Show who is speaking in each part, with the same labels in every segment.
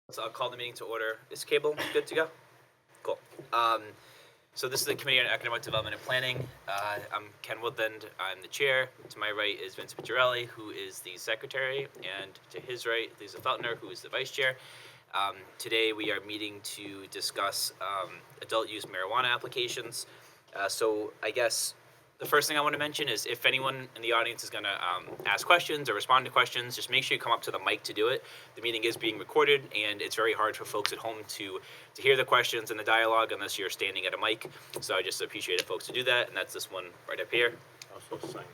Speaker 1: So I'll call the meeting to order. Is Cable good to go? Cool. Um, so this is the Committee on Economic Development and Planning. I'm Ken Woodland. I'm the chair. To my right is Vince Picciarelli, who is the secretary, and to his right, Lisa Feltner, who is the vice chair. Today we are meeting to discuss adult use marijuana applications. So I guess the first thing I want to mention is if anyone in the audience is going to ask questions or respond to questions, just make sure you come up to the mic to do it. The meeting is being recorded, and it's very hard for folks at home to hear the questions and the dialogue unless you're standing at a mic. So I just appreciate it, folks, to do that, and that's this one right up here.
Speaker 2: Also sign.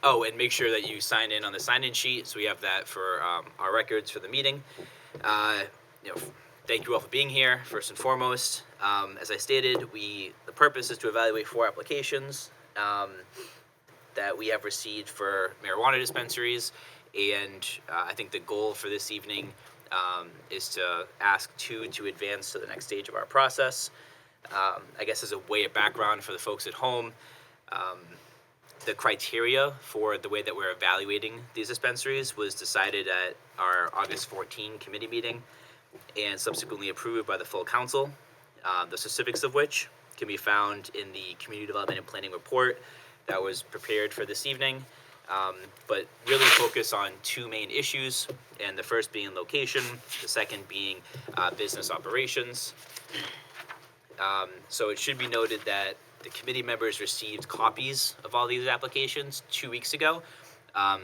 Speaker 1: Oh, and make sure that you sign in on the sign-in sheet, so we have that for our records for the meeting. Thank you all for being here, first and foremost. As I stated, the purpose is to evaluate 4 applications that we have received for marijuana dispensaries, and I think the goal for this evening is to ask 2 to advance to the next stage of our process. I guess as a way of background for the folks at home, the criteria for the way that we're evaluating these dispensaries was decided at our August 14 committee meeting and subsequently approved by the full council, the specifics of which can be found in the Community Development and Planning report that was prepared for this evening, but really focus on 2 main issues, and the first being location, the second being business operations. So it should be noted that the committee members received copies of all these applications 2 weeks ago.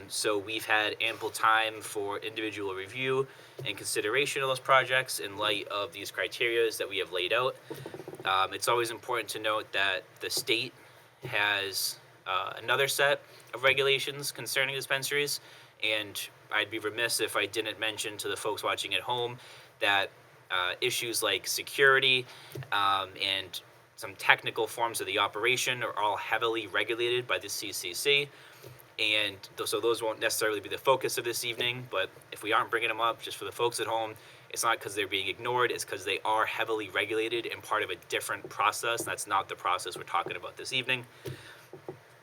Speaker 1: So we've had ample time for individual review and consideration of those projects in light of these criteria that we have laid out. It's always important to note that the state has another set of regulations concerning dispensaries, and I'd be remiss if I didn't mention to the folks watching at home that issues like security and some technical forms of the operation are all heavily regulated by the CCC. And so those won't necessarily be the focus of this evening, but if we aren't bringing them up, just for the folks at home, it's not because they're being ignored, it's because they are heavily regulated and part of a different process. That's not the process we're talking about this evening.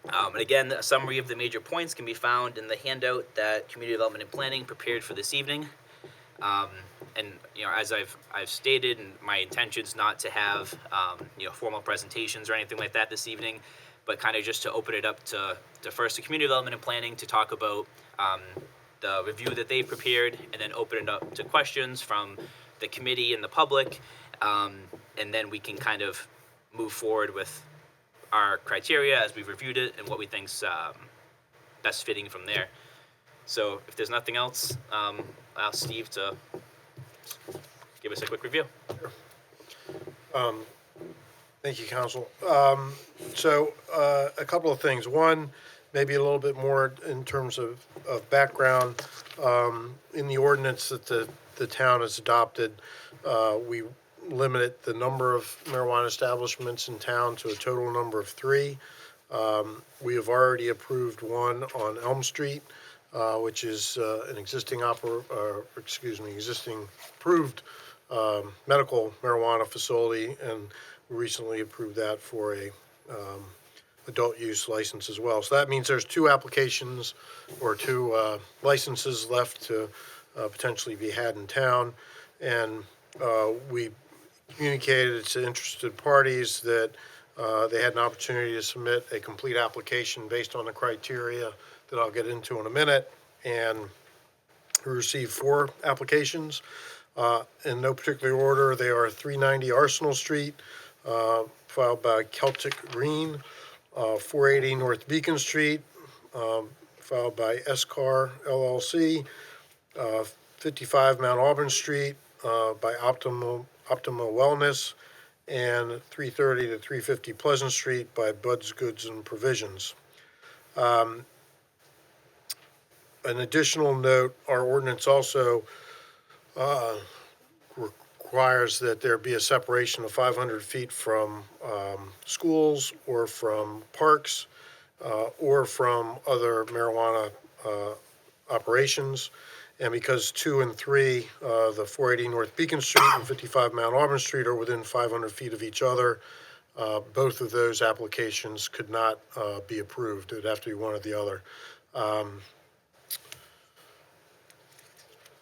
Speaker 1: And again, a summary of the major points can be found in the handout that Community Development and Planning prepared for this evening. And as I've stated, and my intention's not to have formal presentations or anything like that this evening, but kind of just to open it up to first the Community Development and Planning to talk about the review that they've prepared, and then open it up to questions from the committee and the public, and then we can kind of move forward with our criteria as we've reviewed it and what we think's best fitting from there. So if there's nothing else, I'll ask Steve to give us a quick review.
Speaker 2: Thank you, Council. So a couple of things. One, maybe a little bit more in terms of background. In the ordinance that the town has adopted, we limited the number of marijuana establishments in town to a total number of 3. We have already approved one on Elm Street, which is an existing approved medical marijuana facility, and we recently approved that for a adult use license as well. So that means there's 2 applications or 2 licenses left to potentially be had in town, and we communicated to interested parties that they had an opportunity to submit a complete application based on the criteria that I'll get into in a minute, and we received 4 applications. In no particular order, they are 390 Arsenal Street, filed by Celtic Green, 480 North Beacon Street, filed by Escar LLC, 55 Mount Auburn Street, by Optima Wellness, and 330 to 350 Pleasant Street by Bud's Goods and Provisions. An additional note, our ordinance also requires that there be a separation of 500 feet from schools or from parks or from other marijuana operations. And because 2 and 3, the 480 North Beacon Street and 55 Mount Auburn Street are within 500 feet of each other, both of those applications could not be approved. It would have to be one or the other.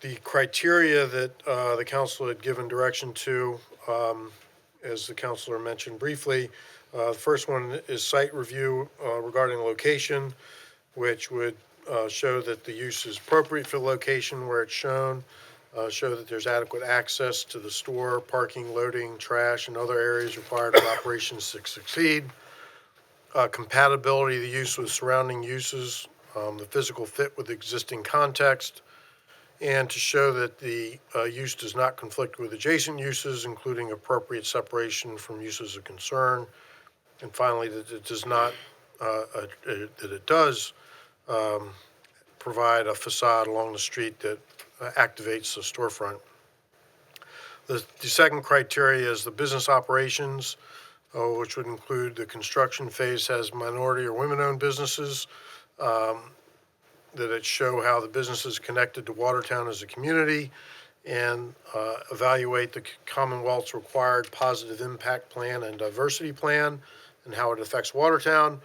Speaker 2: the criteria that the council had given direction to, as the councilor mentioned briefly, the first one is site review regarding location, which would show that the use is appropriate for the location where it's shown, show that there's adequate access to the store, parking, loading, trash, and other areas required for operations to succeed, compatibility of the use with surrounding uses, the physical fit with existing context, and to show that the use does not conflict with adjacent uses, including appropriate separation from uses of concern. And finally, that it does not, that it does provide a facade along the street that activates the storefront. The second criteria is the business operations, which would include the construction phase has minority or women-owned businesses, that it show how the business is connected to Watertown as a community, and evaluate the Commonwealth's required positive impact plan and diversity plan and how it affects Watertown,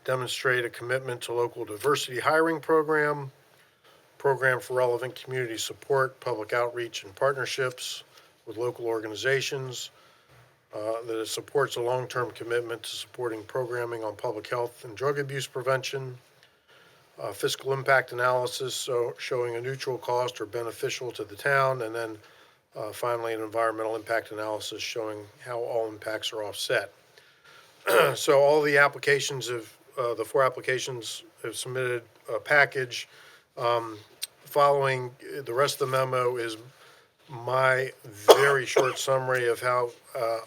Speaker 2: demonstrate a commitment to local diversity hiring program for relevant community support, public outreach, and partnerships with local organizations, that it supports a long-term commitment to supporting programming on public health and drug abuse prevention, fiscal impact analysis, so showing a neutral cost or beneficial to the town, and then finally an environmental impact analysis showing how all impacts are offset. So all the applications the 4 applications have submitted a package. Following the rest of the memo is my very short summary of how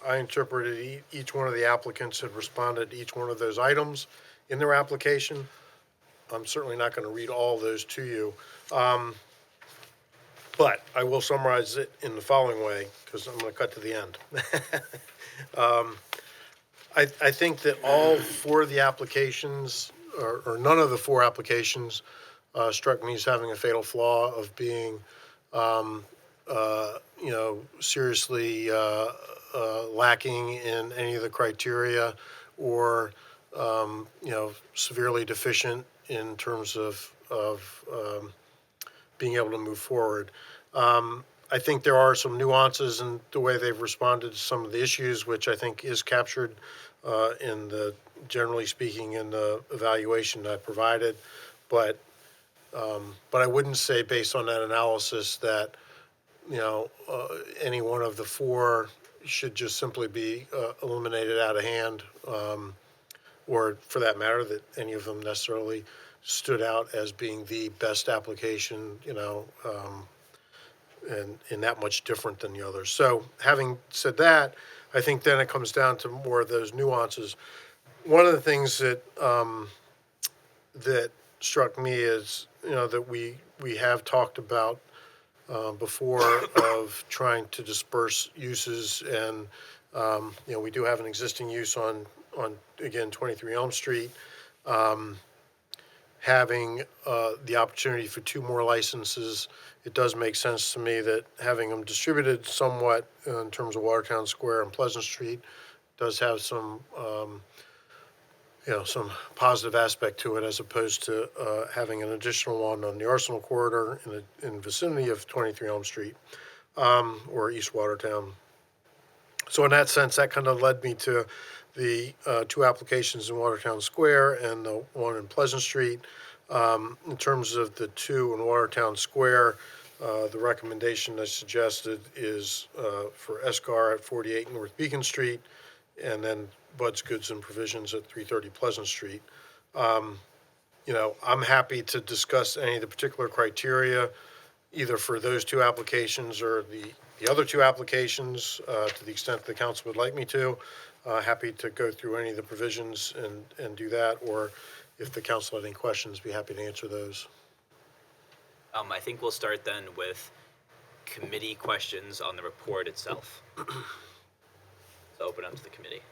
Speaker 2: I interpreted each one of the applicants had responded to each one of those items in their application. I'm certainly not going to read all those to you, but I will summarize it in the following way, because I'm going to cut to the end. I think that all 4 of the applications, or none of the 4 applications, struck me as having a fatal flaw of being, seriously lacking in any of the criteria, or severely deficient in terms of being able to move forward. I think there are some nuances in the way they've responded to some of the issues, which I think is captured in the, generally speaking, in the evaluation I provided. But I wouldn't say, based on that analysis, that any one of the 4 should just simply be eliminated out of hand, or for that matter, that any of them necessarily stood out as being the best application, and that much different than the others. So having said that, I think then it comes down to more of those nuances. One of the things that that struck me is, that we have talked about before, of trying to disperse uses, and we do have an existing use on again 23 Elm Street. Having the opportunity for 2 more licenses, it does make sense to me that having them distributed somewhat in terms of Watertown Square and Pleasant Street does have some some positive aspect to it, as opposed to having an additional one on the Arsenal corridor in the vicinity of 23 Elm Street, or East Watertown. So in that sense, that kind of led me to the 2 applications in Watertown Square and the one in Pleasant Street. In terms of the 2 in Watertown Square, the recommendation I suggested is for Escar at 48 North Beacon Street, and then Bud's Goods and Provisions at 330 Pleasant Street. I'm happy to discuss any of the particular criteria, either for those 2 applications or the other 2 applications, to the extent the council would like me to. Happy to go through any of the provisions and do that, or if the council had any questions, be happy to answer those.
Speaker 1: I think we'll start then with committee questions on the report itself. So open up to the committee.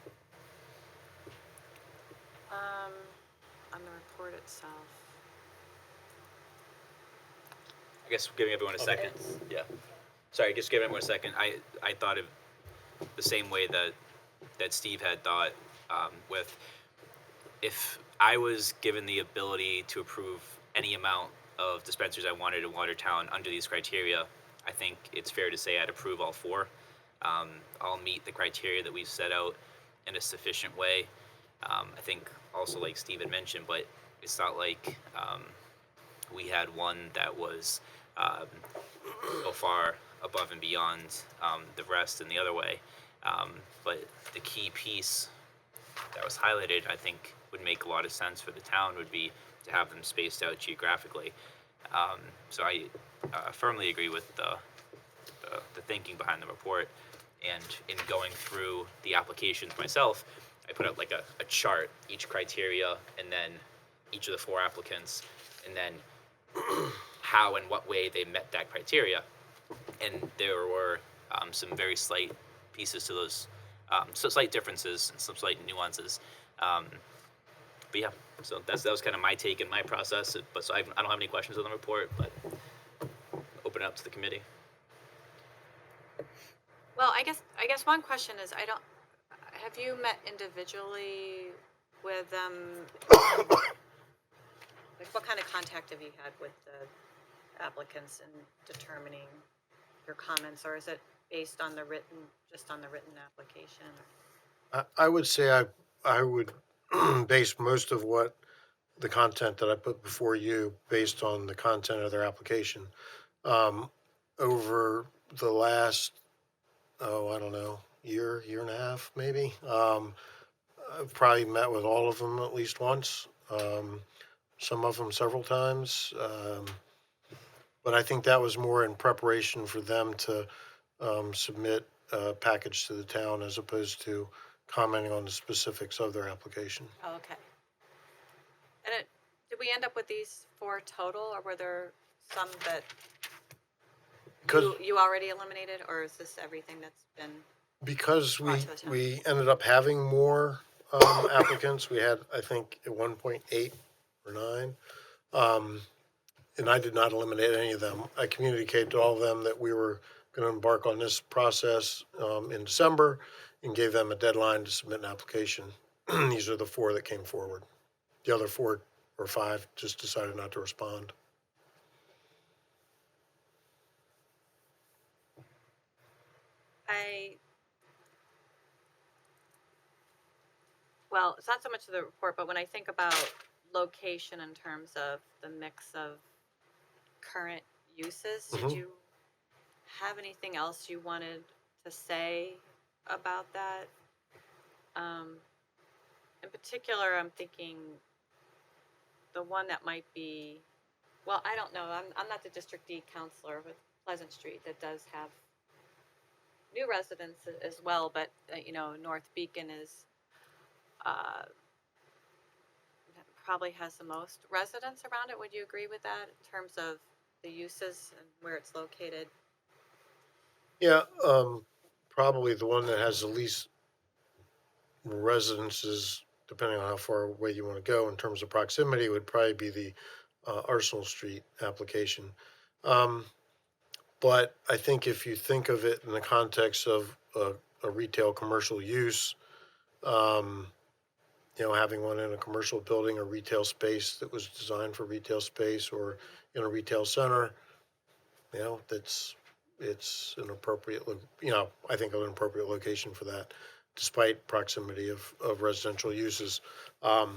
Speaker 3: On the report itself.
Speaker 1: I guess giving everyone a second. Yeah. Sorry, just giving everyone a second. I thought of the same way that Steve had thought, with, if I was given the ability to approve any amount of dispensaries I wanted in Watertown under these criteria, I think it's fair to say I'd approve all four. I'll meet the criteria that we've set out in a sufficient way. I think also, like Steven mentioned, but it's not like we had one that was um, so far above and beyond the rest and the other way. But the key piece that was highlighted, I think, would make a lot of sense for the town would be to have them spaced out geographically. So I firmly agree with the thinking behind the report. And in going through the applications myself, I put out like a chart, each criteria, and then each of the four applicants, and then how and what way they met that criteria. And there were some very slight pieces to those, so slight differences and some slight nuances. Um, but yeah, so that was kind of my take and my process. But so I don't have any questions on the report, but open it up to the committee.
Speaker 3: Well, I guess one question is, I don't, have you met individually with them? Like, what kind of contact have you had with the applicants in determining your comments, or is it based on the written, just on the written application?
Speaker 2: I would say I would base most of what the content that I put before you based on the content of their application. Um, Over the last, I don't know, year and a half, maybe. I've probably met with all of them at least once, some of them several times. But I think that was more in preparation for them to submit a package to the town as opposed to commenting on the specifics of their application.
Speaker 3: Oh, okay. And did we end up with these four total, or were there some that
Speaker 2: Because
Speaker 3: you already eliminated, or is this everything that's been?
Speaker 2: because
Speaker 3: Brought to the town.
Speaker 2: we ended up having more applicants. We had, I think, at 1.8 or 9. And I did not eliminate any of them. I communicated to all of them that we were going to embark on this process in December and gave them a deadline to submit an application. These are the 4 that came forward. The other 4 or 5 just decided not to respond.
Speaker 3: Well, it's not so much of the report, but when I think about location in terms of the mix of current uses, did
Speaker 2: Mhm.
Speaker 3: you have anything else you wanted to say about that? In particular, I'm thinking the one that might be, well, I don't know. I'm not the District D counselor with Pleasant Street that does have new residents as well, but North Beacon is uh, probably has the most residents around it. Would you agree with that in terms of the uses and where it's located?
Speaker 2: Yeah, probably the one that has the least residences, depending on how far away you want to go in terms of proximity, would probably be the Arsenal Street application. Um, but I think if you think of it in the context of a retail commercial use, um, having one in a commercial building or retail space that was designed for retail space or in a retail center, that's it's an appropriate, I think an appropriate location for that, despite proximity of residential uses. Um,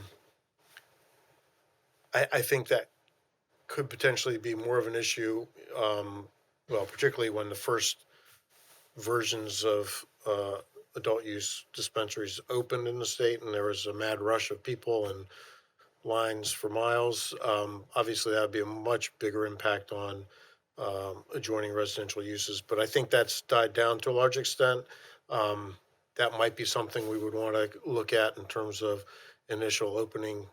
Speaker 2: I think that could potentially be more of an issue, well, particularly when the first versions of adult use dispensaries opened in the state and there was a mad rush of people and lines for miles. Obviously, that would be a much bigger impact on adjoining residential uses, but I think that's died down to a large extent. Um, that might be something we would want to look at in terms of initial opening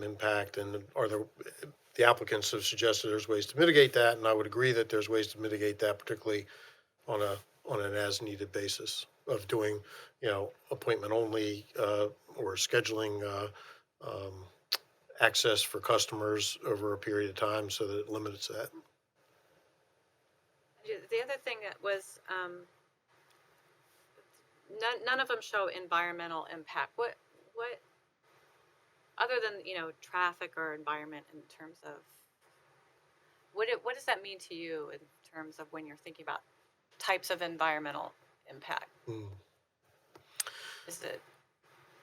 Speaker 2: impact, and the applicants have suggested there's ways to mitigate that, and I would agree that there's ways to mitigate that, particularly on an as-needed basis of doing, appointment only or scheduling access for customers over a period of time so that it limits that.
Speaker 3: The other thing that was, none of them show environmental impact. What, other than, traffic or environment in terms of what does that mean to you in terms of when you're thinking about types of environmental impact? Is it,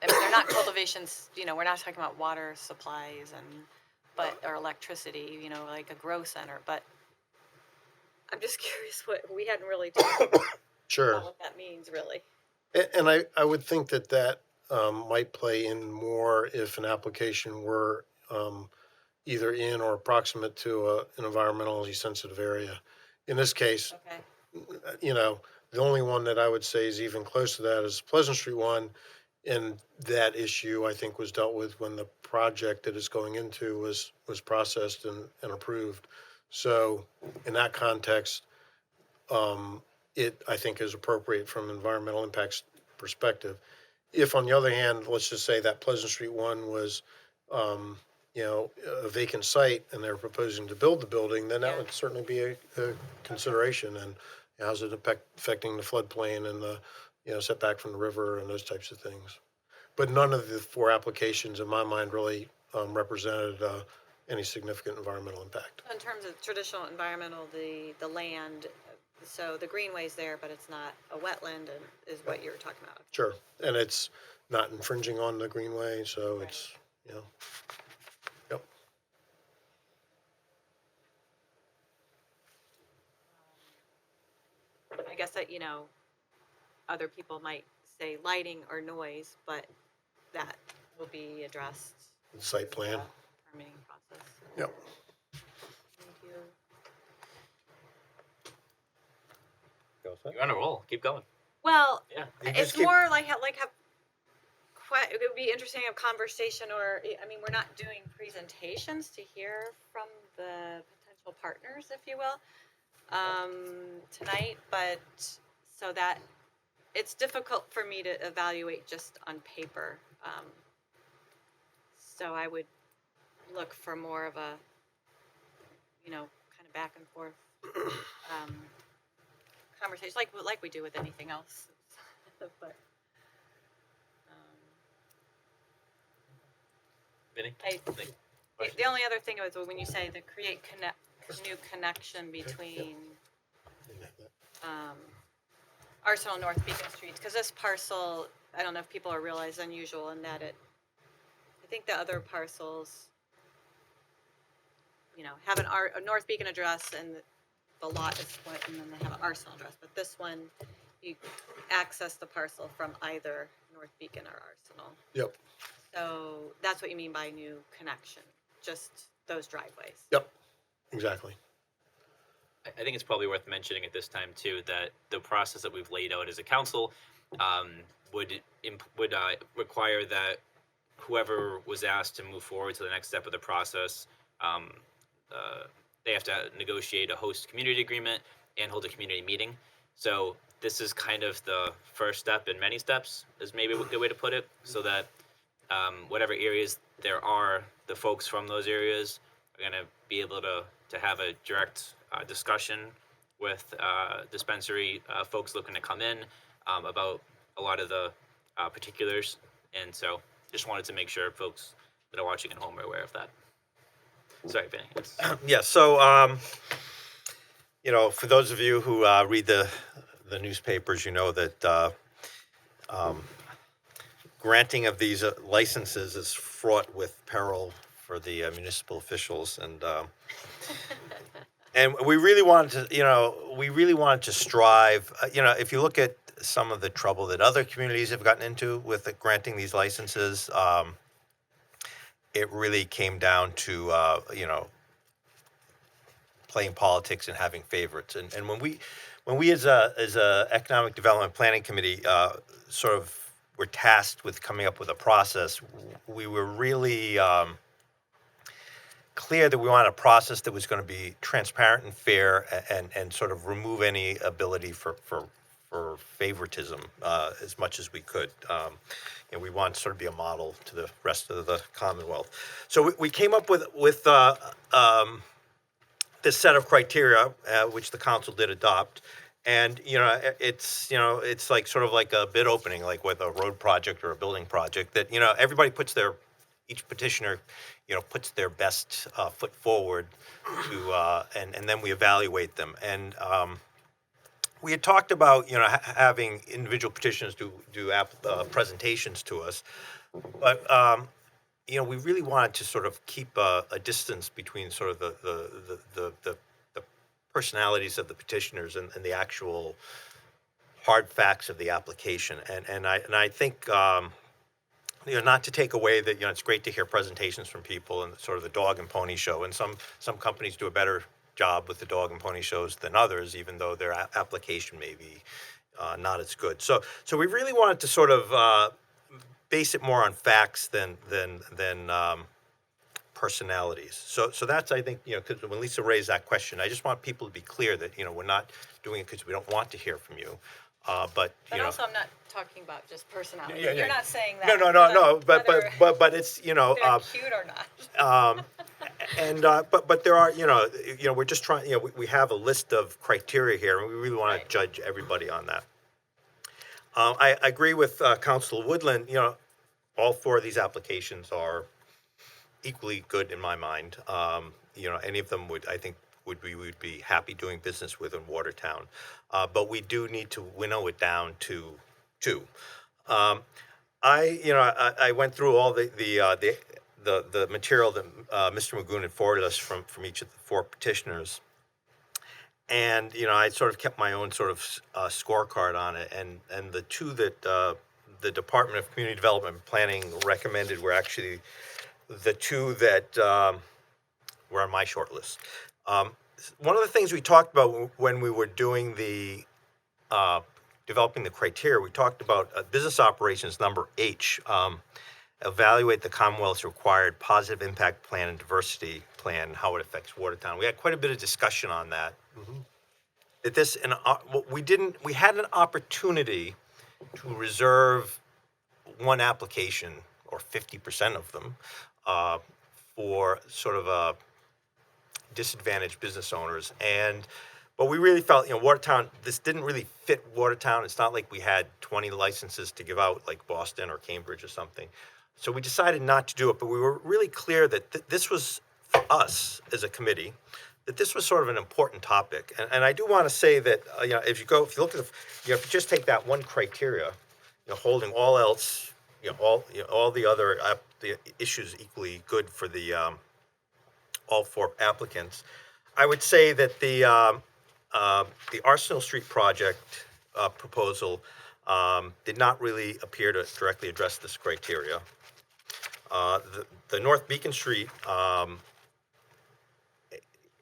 Speaker 3: I mean, they're not cultivations, we're not talking about water supplies or electricity, like a grow center, but I'm just curious we hadn't really talked about
Speaker 2: Sure.
Speaker 3: what that means really.
Speaker 2: And I would think that might play in more if an application were either in or approximate to an environmentally sensitive area. In this case,
Speaker 3: Okay.
Speaker 2: The only one that I would say is even close to that is Pleasant Street one. And that issue, I think, was dealt with when the project that it's going into was processed and approved. So in that context, it, I think, is appropriate from an environmental impacts perspective. If, on the other hand, let's just say that Pleasant Street one was, a vacant site and they're proposing to build the building, then that
Speaker 3: Yeah.
Speaker 2: would certainly be a consideration. And how's it affecting the floodplain and the, setback from the river and those types of things. But none of the four applications, in my mind, really represented any significant environmental impact.
Speaker 3: In terms of traditional environmental, the land, so the greenway's there, but it's not a wetland, and is what you're talking about.
Speaker 2: Sure, and it's not infringing on the greenway, so it's, yep.
Speaker 3: I guess that, other people might say lighting or noise, but that will be addressed.
Speaker 2: Site plan.
Speaker 3: in the Permitting process.
Speaker 2: Yep.
Speaker 3: Thank you.
Speaker 1: You're on a roll. Keep going.
Speaker 3: Well,
Speaker 1: Yeah.
Speaker 3: it's more like have it would be interesting to have conversation, or I mean, we're not doing presentations to hear from the potential partners, if you will, tonight, but so that it's difficult for me to evaluate just on paper. So I would look for more of a, kind of back and forth conversation, like we do with anything else. But
Speaker 1: Vinny?
Speaker 3: the only other thing was when you say the new connection between Arsenal North Beacon Streets, because this parcel, I don't know if people are realize unusual in that I think the other parcels, have a North Beacon address and the lot is split, and then they have an Arsenal address. But this one, you access the parcel from either North Beacon or Arsenal.
Speaker 2: Yep.
Speaker 3: So that's what you mean by new connection, just those driveways.
Speaker 2: Yep, exactly.
Speaker 1: I think it's probably worth mentioning at this time too that the process that we've laid out as a council would require that whoever was asked to move forward to the next step of the process, they have to negotiate a host community agreement and hold a community meeting. So this is kind of the first step in many steps, is maybe a good way to put it, so that whatever areas there are, the folks from those areas are going to be able to have a direct discussion with dispensary folks looking to come in about a lot of the particulars. And so just wanted to make sure folks that are watching at home are aware of that. Sorry, Vinny.
Speaker 4: Yeah, so, for those of you who read the newspapers, you know that granting of these licenses is fraught with peril for the municipal officials, and we really wanted to strive. If you look at some of the trouble that other communities have gotten into with granting these licenses, it really came down to playing politics and having favorites. And when we as a economic development planning committee sort of were tasked with coming up with a process, we were really clear that we wanted a process that was going to be transparent and fair, and sort of remove any ability for favoritism as much as we could. And we want to sort of be a model to the rest of the Commonwealth. So we came up with this set of criteria, which the council did adopt. And it's like sort of like a bid opening, like with a road project or a building project, that everybody puts their each petitioner, puts their best foot forward and then we evaluate them. And we had talked about, having individual petitioners do presentations to us, but we really wanted to sort of keep a distance between sort of the personalities of the petitioners and the actual hard facts of the application. And I think not to take away that it's great to hear presentations from people and sort of the dog and pony show. And some companies do a better job with the dog and pony shows than others, even though their application may be not as good. So we really wanted to sort of base it more on facts than personalities. So that's, I think, because when Lisa raised that question, I just want people to be clear that we're not doing it because we don't want to hear from you, but
Speaker 3: But also, I'm not talking about just personality.
Speaker 4: Yeah, yeah.
Speaker 3: You're not saying that.
Speaker 4: No.
Speaker 3: Whether
Speaker 4: But it's
Speaker 3: they're cute or not.
Speaker 4: but there are we're just trying we have a list of criteria here, and we really want to
Speaker 3: Right.
Speaker 4: judge everybody on that. I agree with Councilor Woodland. All four of these applications are equally good in my mind. Any of them I think we would be happy doing business with in Watertown, but we do need to winnow it down to two. I went through all the material that Mr. Magoon had forwarded us from each of the four petitioners, and I sort of kept my own sort of scorecard on it, and the two that the Department of Community Development and Planning recommended were actually the two that were on my short list. One of the things we talked about when we were doing the developing the criteria, we talked about business operations number H. Evaluate the Commonwealth's required positive impact plan and diversity plan, how it affects Watertown. We had quite a bit of discussion on that. That this and we had an opportunity to reserve one application or 50% of them for sort of disadvantaged business owners, but we really felt Watertown, this didn't really fit Watertown. It's not like we had 20 licenses to give out like Boston or Cambridge or something. So we decided not to do it, but we were really clear that this was, for us as a committee, that this was sort of an important topic. And I do want to say that, if you look at if you just take that one criteria, holding all else, all the other the issues equally good for the all four applicants, I would say that the Arsenal Street project proposal did not really appear to directly address this criteria. The North Beacon Street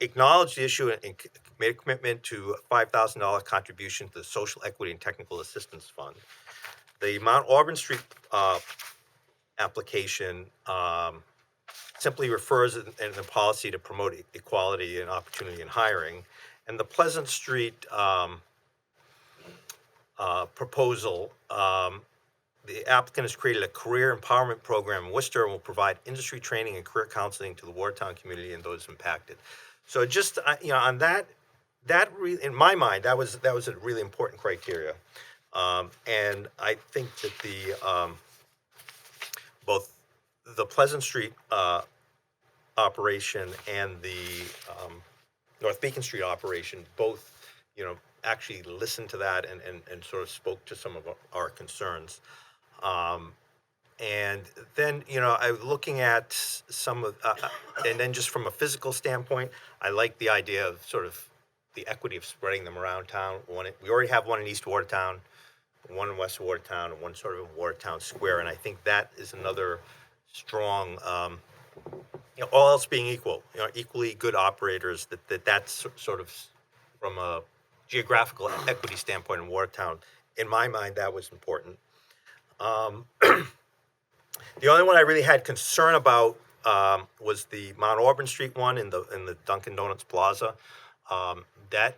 Speaker 4: acknowledged the issue and made a commitment to a $5,000 contribution to the Social Equity and Technical Assistance Fund. The Mount Auburn Street application simply refers in the policy to promote equality and opportunity in hiring. And the Pleasant Street proposal, the applicant has created a career empowerment program in Worcester and will provide industry training and career counseling to the Watertown community and those impacted. So just on that in my mind, that was a really important criteria, and I think that the both the Pleasant Street operation and the North Beacon Street operation both actually listened to that and sort of spoke to some of our concerns. And then, I was looking at some of, and then just from a physical standpoint, I like the idea of sort of the equity of spreading them around town. We already have one in East Watertown, one in West Watertown, and one sort of in Watertown Square. And I think that is another strong, all else being equal, equally good operators, that's sort of from a geographical equity standpoint in Watertown. In my mind, that was important. The only one I really had concern about was the Mount Auburn Street one in the Dunkin' Donuts Plaza. That,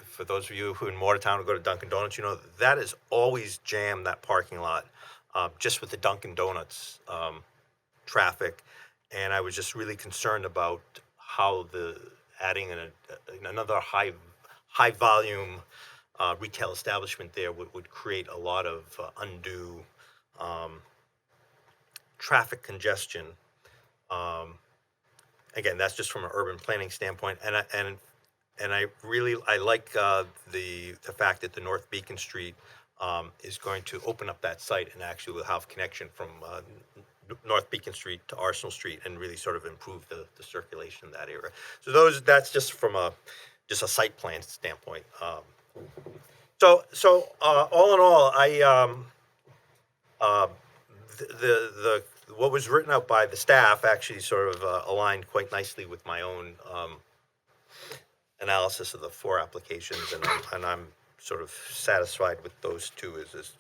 Speaker 4: for those of you who in Watertown who go to Dunkin' Donuts, that is always jammed, that parking lot, just with the Dunkin' Donuts traffic. And I was just really concerned about how adding another high volume retail establishment there would create a lot of undue traffic congestion. Again, that's just from an urban planning standpoint, and I like the fact that the North Beacon Street is going to open up that site and actually will have connection from North Beacon Street to Arsenal Street and really sort of improve the circulation in that area. So that's just from a site plan standpoint. All in all, the what was written out by the staff actually sort of aligned quite nicely with my own analysis of the 4 applications, and I'm sort of satisfied with those 2 as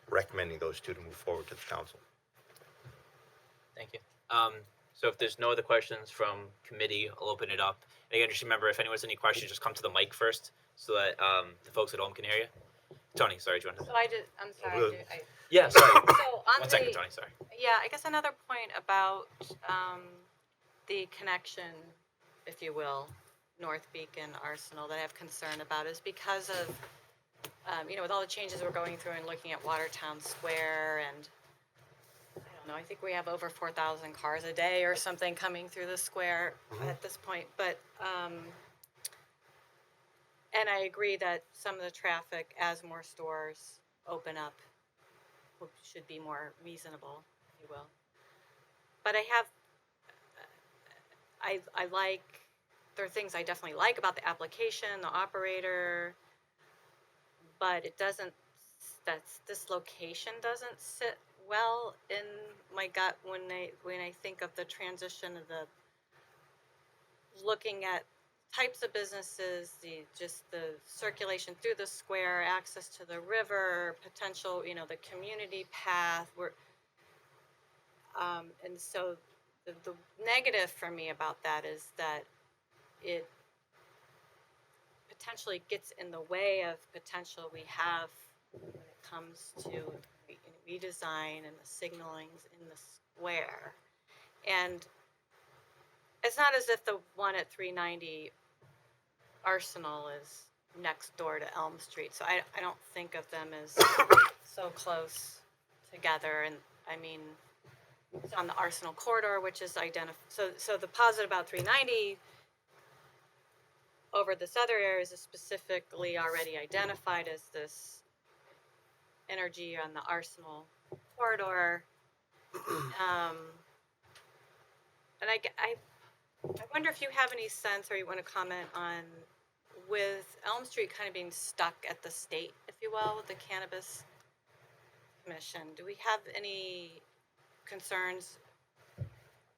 Speaker 4: recommending those 2 to move forward to the council.
Speaker 1: Thank you. So if there's no other questions from committee, I'll open it up. And again, just remember, if anyone has any questions, just come to the mic first so that the folks at home can hear you. Tony, sorry, do you want to?
Speaker 3: So I'm sorry.
Speaker 4: Really?
Speaker 1: Yeah, sorry.
Speaker 3: So on
Speaker 1: 1 second,
Speaker 3: the,
Speaker 1: Tony, sorry.
Speaker 3: yeah, I guess another point about the connection, if you will, North Beacon, Arsenal, that I have concern about is because of, with all the changes we're going through and looking at Watertown Square, and I don't know, I think we have over 4,000 cars a day or something coming through the square at this point. But, and I agree that some of the traffic, as more stores open up, should be more reasonable, if you will. But I like, there are things I definitely like about the application, the operator, but it doesn't, this location doesn't sit well in my gut when I think of the transition of the, looking at types of businesses, the circulation through the square, access to the river, potential, the community path, and so the negative for me about that is that it potentially gets in the way of potential we have when it comes to redesign and the signalings in the square. And it's not as if the one at 390 Arsenal is next door to Elm Street, so I don't think of them as so close together. And I mean, it's on the Arsenal corridor, which is so the positive about 390 over this other area is specifically already identified as this energy on the Arsenal corridor. And I wonder if you have any sense, or you want to comment on, with Elm Street kind of being stuck at the state, if you will, with the Cannabis Commission. Do we have any concerns,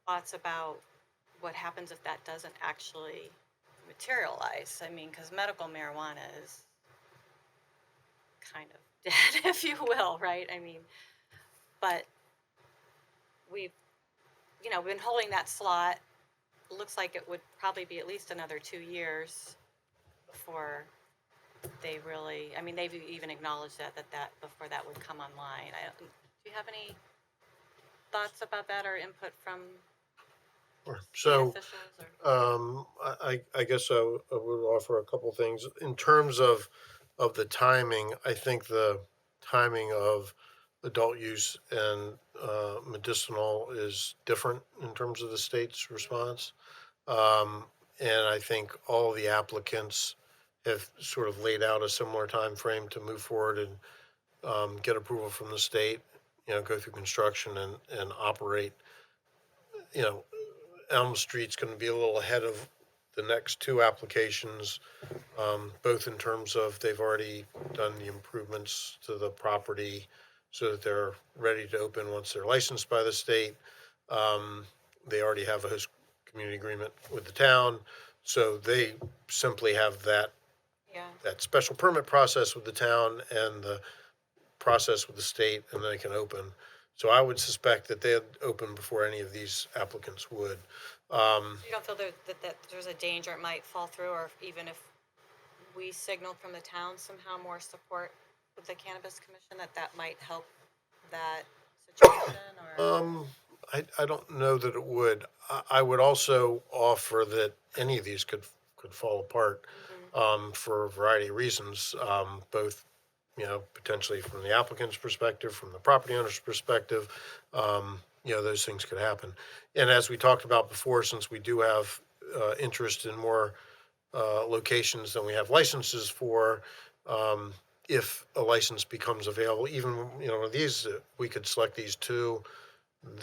Speaker 3: thoughts about what happens if that doesn't actually materialize? I mean, because medical marijuana is kind of dead, if you will, right? I mean, but we've, been holding that slot. It looks like it would probably be at least another 2 years before they really, I mean, they've even acknowledged that before that would come online. Do you have any thoughts about that or input from
Speaker 2: So,
Speaker 3: officials? Or?
Speaker 2: I guess I would offer a couple things. In terms of the timing, I think the timing of adult use and medicinal is different in terms of the state's response. And I think all the applicants have sort of laid out a similar time frame to move forward and get approval from the state, go through construction and operate. Elm Street's going to be a little ahead of the next 2 applications, both in terms of they've already done the improvements to the property so that they're ready to open once they're licensed by the state. They already have a host community agreement with the town, so they simply have that special permit process with the town and the process with the state, and then they can open. So I would suspect that they'd open before any of these applicants would.
Speaker 3: You don't feel that there's a danger it might fall through, or even if we signaled from the town somehow more support with the Cannabis Commission, that might help that situation? Or
Speaker 2: I don't know that it would. I would also offer that any of these could fall apart for a variety of reasons, both potentially from the applicant's perspective, from the property owner's perspective. those things could happen. And as we talked about before, since we do have interest in more locations than we have licenses for, if a license becomes available, even, these, we could select these two,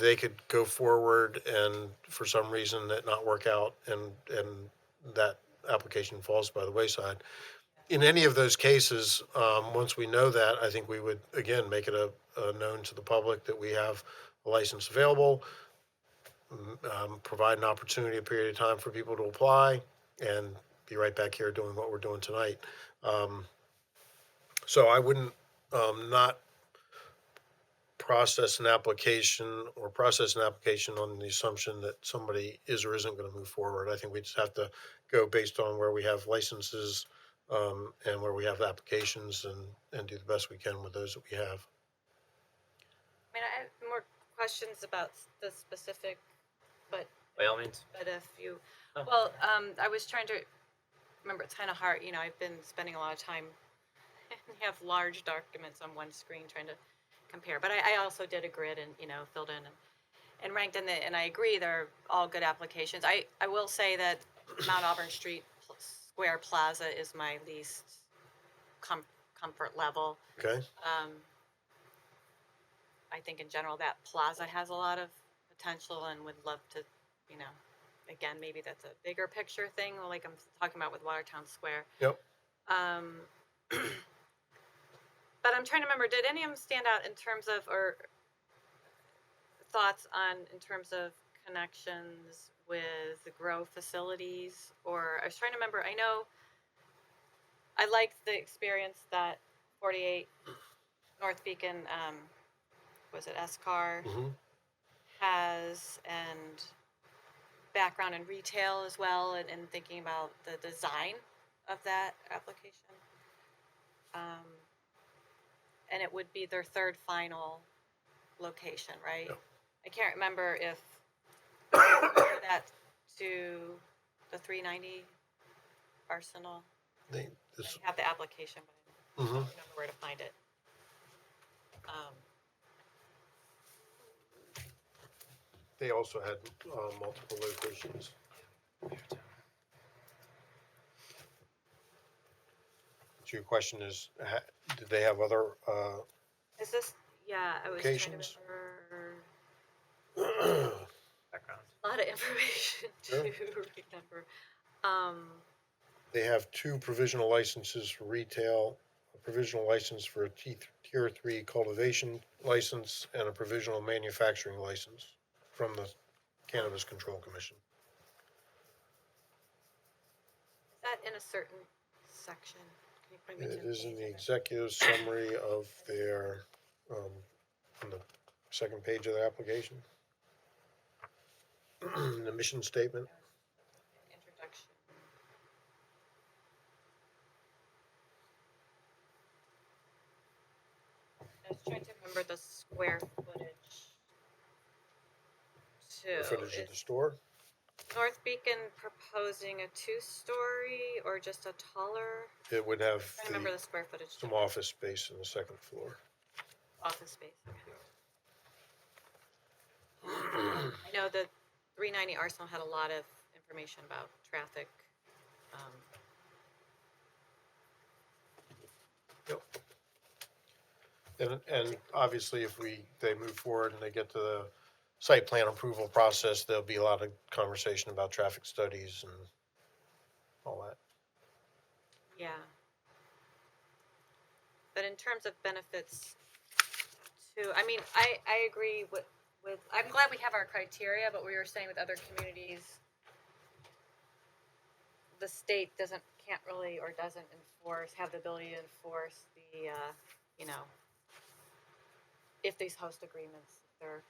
Speaker 2: they could go forward and for some reason that not work out and that application falls by the wayside. In any of those cases, once we know that, I think we would, again, make it a known to the public that we have a license available, provide an opportunity, a period of time for people to apply, and be right back here doing what we're doing tonight. So I wouldn't, not process an application on the assumption that somebody is or isn't gonna move forward. I think we just have to go based on where we have licenses, and where we have applications and do the best we can with those that we have.
Speaker 3: I mean, I have more questions about the specific, but
Speaker 1: By all means.
Speaker 3: if you,
Speaker 1: Oh.
Speaker 3: well, I was trying to remember. It's kind of hard. I've been spending a lot of time. You have large documents on one screen trying to compare, but I also did a grid and filled in and ranked in and I agree they're all good applications. I will say that Mount Auburn Street Square Plaza is my least comfort level.
Speaker 2: Okay?
Speaker 3: I think in general that plaza has a lot of potential and would love to, again, maybe that's a bigger picture thing, like I'm talking about with Watertown Square.
Speaker 2: Yep.
Speaker 3: But I'm trying to remember, did any of them stand out in terms of, or thoughts on, in terms of connections with the grow facilities? Or I was trying to remember, I know I liked the experience that 48 North Beacon, was it SCAR,
Speaker 2: Mhm.
Speaker 3: has, and background in retail as well, and thinking about the design of that application. And it would be their third final location, right?
Speaker 2: Yep.
Speaker 3: I can't remember if compare that to the 390 Arsenal.
Speaker 2: They, this,
Speaker 3: I have the application, but I don't
Speaker 2: mhm.
Speaker 3: remember where to find it.
Speaker 2: They also had multiple locations. So your question is, did they have other,
Speaker 3: Is this? Yeah, I was trying to
Speaker 2: locations?
Speaker 3: remember.
Speaker 1: Background.
Speaker 3: A lot of information to
Speaker 2: Sure.
Speaker 3: remember.
Speaker 2: They have two provisional licenses for retail, a provisional license for a tier 3 cultivation license, and a provisional manufacturing license from the Cannabis Control Commission.
Speaker 3: Is that in a certain section? Can you point me
Speaker 2: It
Speaker 3: to
Speaker 2: is in the
Speaker 3: page?
Speaker 2: executive summary of their, on the second page of their application. The mission statement.
Speaker 3: Introduction. I was trying to remember the square footage too.
Speaker 2: The footage of the
Speaker 3: Is
Speaker 2: store.
Speaker 3: North Beacon proposing a 2-story or just a taller?
Speaker 2: It would have
Speaker 3: I remember the square footage.
Speaker 2: some office space on the second floor.
Speaker 3: Office space. Okay. I know that 390 Arsenal had a lot of information about traffic.
Speaker 2: Yep. And obviously, if they move forward and they get to the site plan approval process, there'll be a lot of conversation about traffic studies and all that.
Speaker 3: Yeah. But in terms of benefits to, I mean, I agree with, I'm glad we have our criteria, but we were saying with other communities, the state can't really, or doesn't have the ability to enforce the, if these host agreements, if they're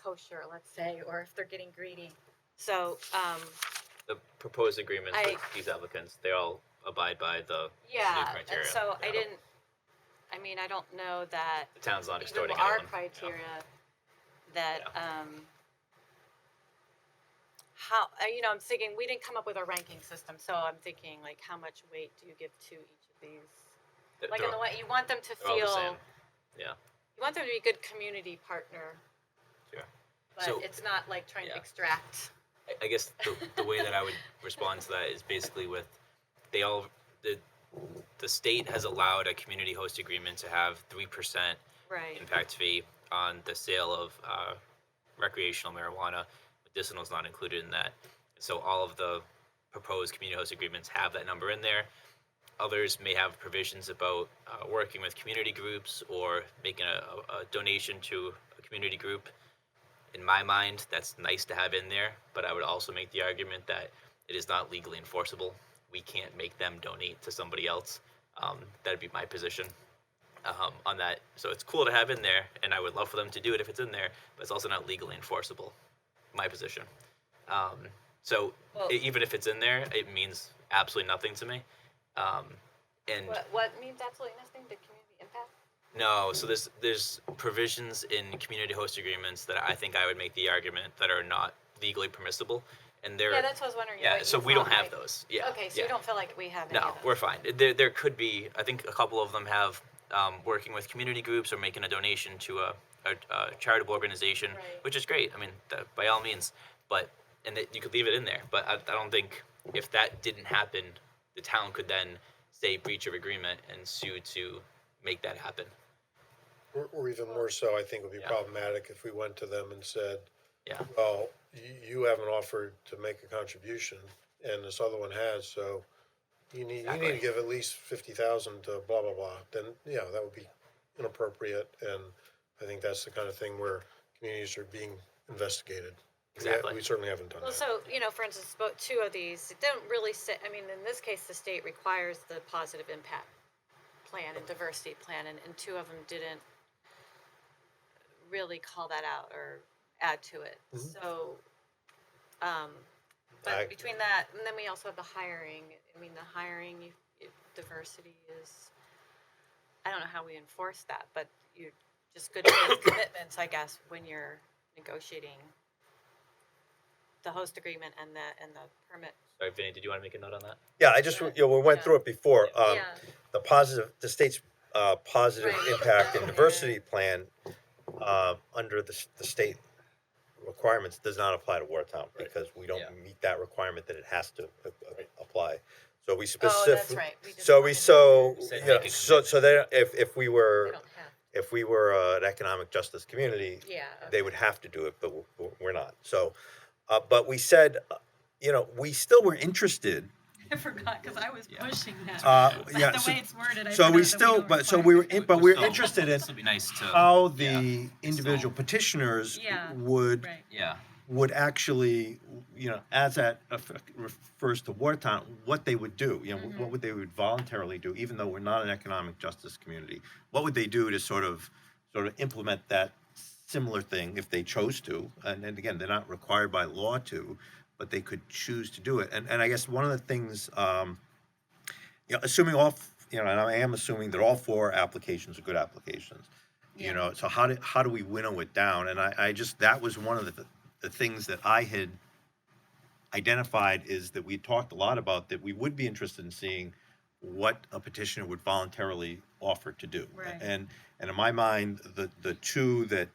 Speaker 3: kosher, let's say, or if they're getting greedy. So,
Speaker 1: The proposed agreements
Speaker 3: I-
Speaker 1: with these applicants, they all abide by the new
Speaker 3: yeah,
Speaker 1: criteria.
Speaker 3: and so
Speaker 1: Yeah.
Speaker 3: I don't know that
Speaker 1: The town's not
Speaker 3: even
Speaker 1: extorting
Speaker 3: our
Speaker 1: anyone.
Speaker 3: criteria that,
Speaker 1: Yeah.
Speaker 3: how, I'm thinking, we didn't come up with a ranking system, so I'm thinking, like, how much weight do you give to each of these?
Speaker 1: They're
Speaker 3: Like, in the way, you want them to
Speaker 1: all the
Speaker 3: feel,
Speaker 1: same. Yeah.
Speaker 3: you want them to be a good community partner,
Speaker 1: Sure.
Speaker 3: but
Speaker 1: So-
Speaker 3: it's not like trying to
Speaker 1: Yeah.
Speaker 3: extract.
Speaker 1: I guess the way that I would respond to that is basically with they all the state has allowed a community host agreement to have 3%
Speaker 3: Right.
Speaker 1: impact fee on the sale of recreational marijuana. Medicinal is not included in that. So all of the proposed community host agreements have that number in there. Others may have provisions about working with community groups or making a donation to a community group. In my mind, that's nice to have in there, but I would also make the argument that it is not legally enforceable. We can't make them donate to somebody else. That'd be my position on that. So it's cool to have in there, and I would love for them to do it if it's in there, but it's also not legally enforceable. My position. So
Speaker 3: Well-
Speaker 1: even if it's in there, it means absolutely nothing to me. And
Speaker 3: What means absolutely nothing to community impact?
Speaker 1: no, so there's provisions in community host agreements that I think I would make the argument that are not legally permissible, and they're
Speaker 3: Yeah, that's what I was wondering.
Speaker 1: yeah.
Speaker 3: what
Speaker 1: So
Speaker 3: you
Speaker 1: we don't
Speaker 3: thought,
Speaker 1: have
Speaker 3: like-
Speaker 1: those. Yeah.
Speaker 3: Okay, so
Speaker 1: yeah.
Speaker 3: you don't feel like we have any
Speaker 1: No,
Speaker 3: of those?
Speaker 1: we're fine. There could be. I think a couple of them have working with community groups or making a donation to a charitable organization,
Speaker 3: Right.
Speaker 1: which is great. I mean, by all means, but and that you could leave it in there. But I don't think if that didn't happen, the town could then say breach of agreement and sue to make that happen.
Speaker 2: Or even more so, I think would be
Speaker 1: Yeah.
Speaker 2: problematic if we went to them and said,
Speaker 1: Yeah.
Speaker 2: well, you haven't offered to make a contribution, and this other one has, so you need to
Speaker 1: Exactly.
Speaker 2: give at least 50,000 to blah, blah, blah, then, yeah, that would be inappropriate, and I think that's the kind of thing where communities are being investigated.
Speaker 1: Exactly.
Speaker 2: We certainly haven't done
Speaker 3: Well,
Speaker 2: that.
Speaker 3: so, for instance, about two of these, it don't really say, I mean, in this case, the state requires the positive impact plan and diversity plan, and two of them didn't really call that out or add to it. So, but
Speaker 2: I-
Speaker 3: between that, and then we also have the hiring, I mean, the hiring, diversity is, I don't know how we enforce that, but you're just good faith commitments, I guess, when you're negotiating the host agreement and the permit.
Speaker 1: Sorry, Vinny, did you want to make a note on that?
Speaker 4: Yeah, I just, we went
Speaker 3: Yeah.
Speaker 4: through it before.
Speaker 3: Yeah.
Speaker 4: The state's positive
Speaker 3: Right.
Speaker 4: impact and
Speaker 3: Okay.
Speaker 4: diversity plan, under the state requirements does not apply to Watertown because we don't
Speaker 1: Yeah.
Speaker 4: meet that requirement that it has to apply. So we
Speaker 3: Oh,
Speaker 4: specifically.
Speaker 3: that's right. We just
Speaker 4: So
Speaker 3: wanted to-
Speaker 1: Said
Speaker 4: yeah,
Speaker 1: make a
Speaker 4: so then if we
Speaker 3: They
Speaker 4: were,
Speaker 3: don't have,
Speaker 4: if we were an economic justice community,
Speaker 3: yeah.
Speaker 4: they would have to do it, but we're not. So, but we said, we still were interested.
Speaker 5: I forgot because I was pushing that.
Speaker 4: Yeah,
Speaker 5: The
Speaker 4: so-
Speaker 5: way it's worded, I
Speaker 4: So
Speaker 5: forgot
Speaker 4: we
Speaker 5: that
Speaker 4: still,
Speaker 5: don't
Speaker 4: but so
Speaker 5: require-
Speaker 4: we're
Speaker 1: Still-
Speaker 4: interested in
Speaker 1: This would be nice to.
Speaker 4: how the
Speaker 1: yeah,
Speaker 4: individual
Speaker 1: still-
Speaker 4: petitioners
Speaker 5: Yeah,
Speaker 4: would
Speaker 5: Right.
Speaker 1: Yeah.
Speaker 4: would actually, as that refers to Watertown, what they would do, what would they would voluntarily do, even though we're not an economic justice community. What would they do to sort of implement that similar thing if they chose to? And again, they're not required by law to, but they could choose to do it. And I guess one of the things, assuming and I am assuming that all four applications are good applications.
Speaker 5: Yeah.
Speaker 4: So how do we winnow it down? And I just, that was one of the things that I had identified, is that we talked a lot about that we would be interested in seeing what a petitioner would voluntarily offer to do.
Speaker 5: Right.
Speaker 4: And in my mind, the two that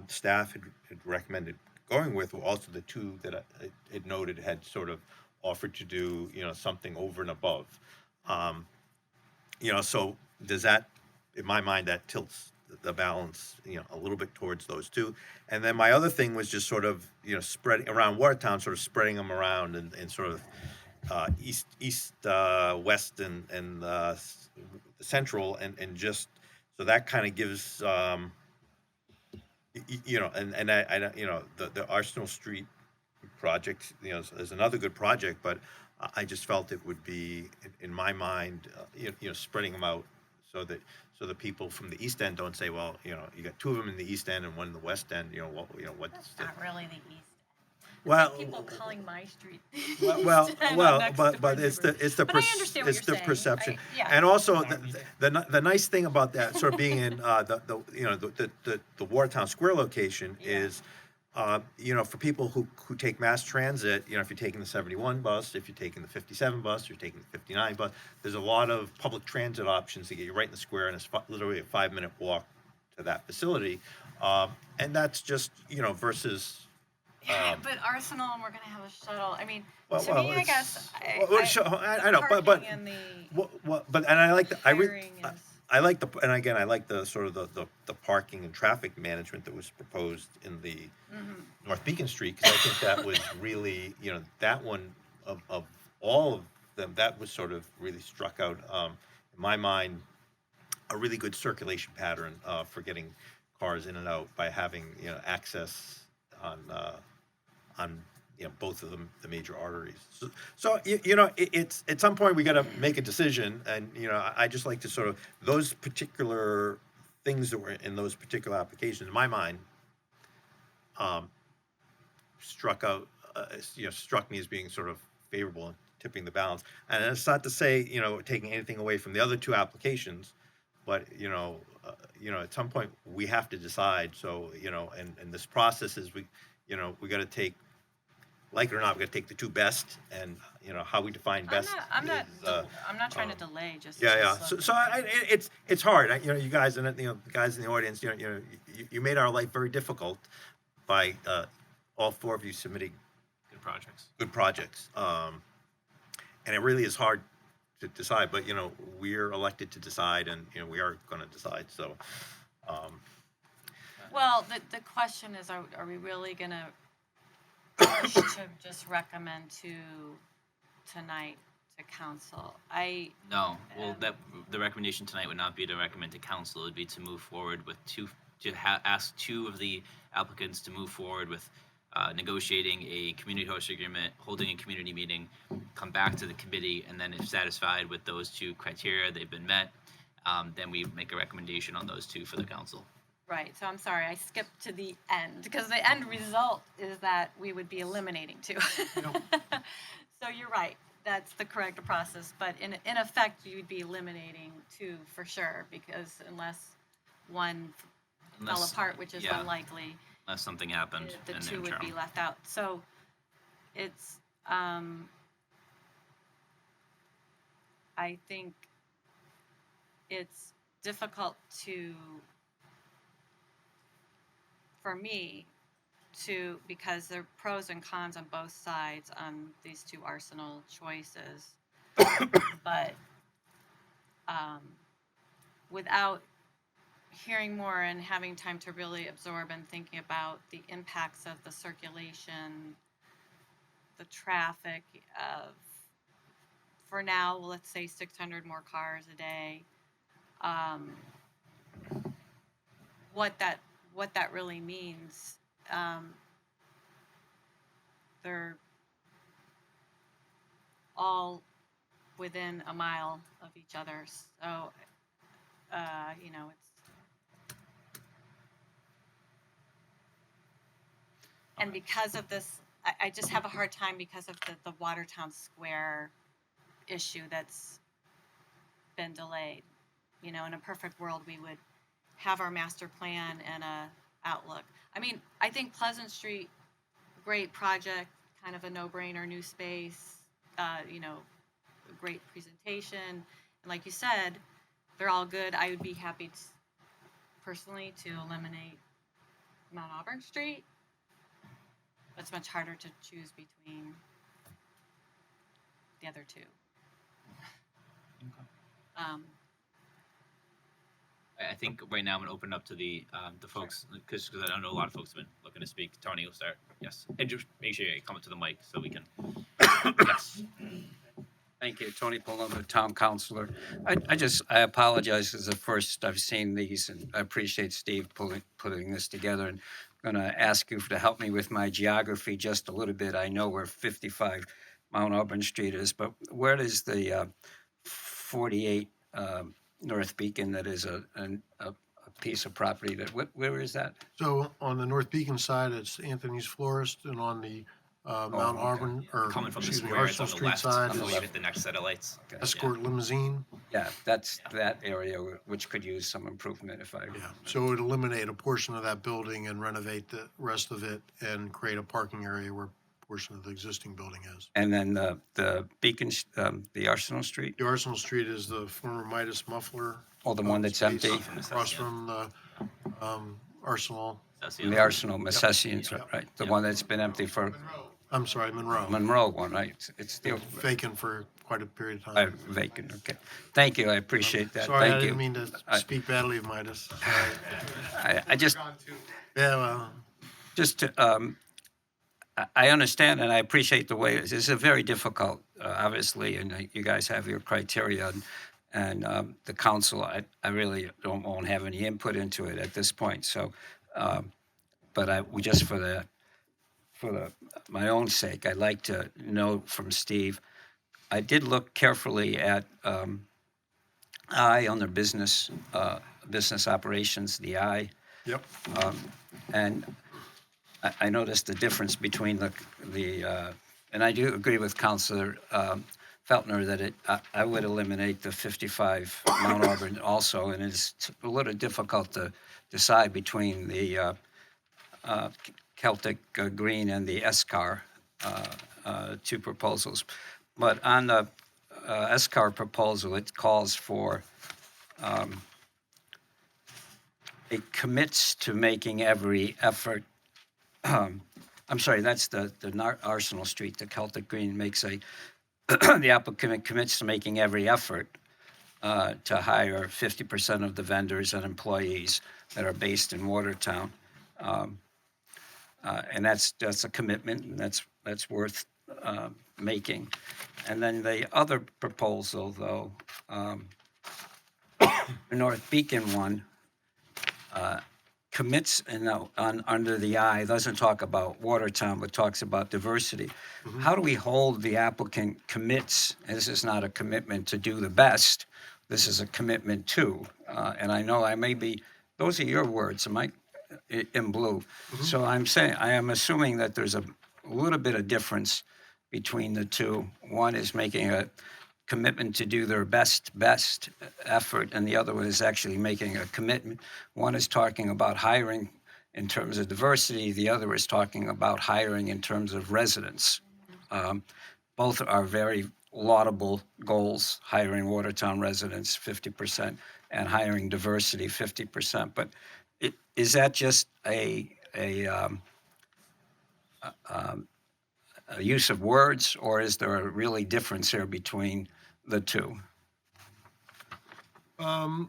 Speaker 4: staff had recommended going with were also the two that it noted had sort of offered to do, something over and above. So does that, in my mind, that tilts the balance, a little bit towards those two. And then my other thing was just sort of, spreading around Watertown, sort of spreading them around and sort of east, west, and central, and just, so that kind of gives, and the Arsenal Street project, is another good project, but I just felt it would be, in my mind, spreading them out so that the people from the East End don't say, well, you got two of them in the East End and one in the West End, what's
Speaker 5: That's
Speaker 4: the,
Speaker 5: not really the east.
Speaker 4: well,
Speaker 5: People calling my street.
Speaker 4: well,
Speaker 5: East End,
Speaker 4: well,
Speaker 5: next
Speaker 4: but
Speaker 5: door
Speaker 4: it's
Speaker 5: neighbor.
Speaker 4: the
Speaker 5: But I understand what
Speaker 4: it's
Speaker 5: you're
Speaker 4: the
Speaker 5: saying.
Speaker 4: perception,
Speaker 5: Yeah.
Speaker 4: and also the nice thing about that sort of being in the Watertown Square location
Speaker 5: Yeah.
Speaker 4: is, for people who take mass transit, if you're taking the 71 bus, if you're taking the 57 bus, you're taking the 59 bus, there's a lot of public transit options to get you right in the square, and it's literally a 5-minute walk to that facility. And that's just, versus,
Speaker 5: Yeah, but Arsenal, and we're gonna have a shuttle. I mean,
Speaker 4: well,
Speaker 5: to me, I guess,
Speaker 4: I know,
Speaker 5: parking
Speaker 4: but
Speaker 5: and the
Speaker 4: but and I like the
Speaker 5: hiring is.
Speaker 4: I like the, and again, I like the sort of the parking and traffic management that was proposed in the North Beacon Street, because I think that was really, that one of all of them, that was sort of really struck out, in my mind, a really good circulation pattern, for getting cars in and out by having, access on both of them, the major arteries. So it's at some point we got to make a decision, and I just like to sort of those particular things that were in those particular applications, in my mind, struck out, struck me as being sort of favorable and tipping the balance. And it's not to say taking anything away from the other two applications, but at some point we have to decide. So and this process is we got to take, like it or not, we got to take the two best, and how we define best.
Speaker 5: I'm not trying to delay. Just
Speaker 4: So it's hard. You guys and guys in the audience, you made our life very difficult by all four of you submitting
Speaker 1: Good projects.
Speaker 4: good projects. And it really is hard to decide, but we're elected to decide, and we are going to decide. So
Speaker 5: Well, the question is, are we really gonna push to just recommend tonight to council?
Speaker 1: No, well, the recommendation tonight would not be to recommend to council. It would be to move forward with ask two of the applicants to move forward with negotiating a community host agreement, holding a community meeting, come back to the committee, and then if satisfied with those two criteria, they've been met, then we make a recommendation on those two for the council.
Speaker 5: Right, so I'm sorry, I skipped to the end, because the end result is that we would be eliminating two. So you're right, that's the correct process, but in effect, you'd be eliminating two for sure, because unless one fell apart, which is
Speaker 1: yeah,
Speaker 5: unlikely,
Speaker 1: unless something happened
Speaker 5: the
Speaker 1: in the
Speaker 5: two would be
Speaker 1: interim.
Speaker 5: left out. So it's, I think it's difficult for me because there are pros and cons on both sides on these two Arsenal choices. But without hearing more and having time to really absorb and thinking about the impacts of the circulation, the traffic of, for now, let's say 600 more cars a day, what that really means. They're all within a mile of each other, so it's. And because of this, I just have a hard time because of the Watertown Square issue that's been delayed. In a perfect world, we would have our master plan and a outlook. I mean, I think Pleasant Street, great project, kind of a no-brainer, new space, a great presentation. And like you said, they're all good. I would be happy personally to eliminate Mount Auburn Street. It's much harder to choose between the other two.
Speaker 1: I think right now I'm going to open it up to the folks, because I know a lot of folks have been looking to speak. Tony, you'll start. Yes. And just make sure you come up to the mic so we can. Yes.
Speaker 6: Thank you, Tony Palumbo, Town Councilor. I apologize, this is the first I've seen these, and I appreciate Steve putting this together. And I'm going to ask you to help me with my geography just a little bit. I know where 55 Mount Auburn Street is, but where does the 48 North Beacon, that is a piece of property, where is that?
Speaker 2: So on the North Beacon side, it's Anthony's Florist, and on the Mount
Speaker 6: okay.
Speaker 2: Auburn, or
Speaker 1: Coming from the
Speaker 2: excuse me,
Speaker 1: square, it's on
Speaker 2: Arsenal
Speaker 1: the
Speaker 2: Street
Speaker 1: left.
Speaker 2: side
Speaker 1: I believe
Speaker 2: is
Speaker 1: at the next set of lights.
Speaker 6: Okay.
Speaker 2: Escort Limousine.
Speaker 6: Yeah, that's that area which could use some improvement if I.
Speaker 2: Yeah, so it would eliminate a portion of that building and renovate the rest of it and create a parking area where a portion of the existing building is.
Speaker 6: And then the Beacon, the Arsenal Street,
Speaker 2: The Arsenal Street is the former Midas Muffler.
Speaker 6: or the one that's
Speaker 2: space
Speaker 6: empty.
Speaker 2: Across from the Arsenal,
Speaker 1: That's
Speaker 6: The Arsenal Messessians,
Speaker 2: Yep.
Speaker 6: right? The one that's been empty for
Speaker 2: I'm sorry, Monroe.
Speaker 6: Monroe one, right? It's still
Speaker 2: Vacant for quite a period of time.
Speaker 6: vacant. Okay. Thank you. I appreciate that.
Speaker 2: Sorry, I
Speaker 6: Thank you.
Speaker 2: didn't mean to speak badly of Midas.
Speaker 6: I just,
Speaker 2: Yeah, well,
Speaker 6: just to, I understand and I appreciate the way, this is a very difficult, obviously, and you guys have your criteria and the council, I really won't have any input into it at this point. So, but we just my own sake, I'd like to know from Steve. I did look carefully at I on their business operations, the I,
Speaker 2: yep.
Speaker 6: and I noticed the difference between and I do agree with Councilor Feltner that I would eliminate the 55 Mount Auburn also, and it's a little difficult to decide between the Celtic Green and the SCAR, two proposals. But on the SCAR proposal, it calls for, it commits to making every effort. I'm sorry, that's the Arsenal Street. The Celtic Green makes the applicant commits to making every effort to hire 50% of the vendors and employees that are based in Watertown. And that's a commitment, and that's worth making. And then the other proposal, though, the North Beacon one, commits under the I, doesn't talk about Watertown, but talks about diversity. How do we hold the applicant commits? And this is not a commitment to do the best. This is a commitment to. And I know I may be, those are your words, am I in blue? So I am assuming that there's a little bit of difference between the two. One is making a commitment to do their best effort, and the other one is actually making a commitment. One is talking about hiring in terms of diversity. The other is talking about hiring in terms of residents. Both are very laudable goals, hiring Watertown residents 50% and hiring diversity 50%. But is that just a use of words, or is there a really difference here between the two?
Speaker 2: Yeah,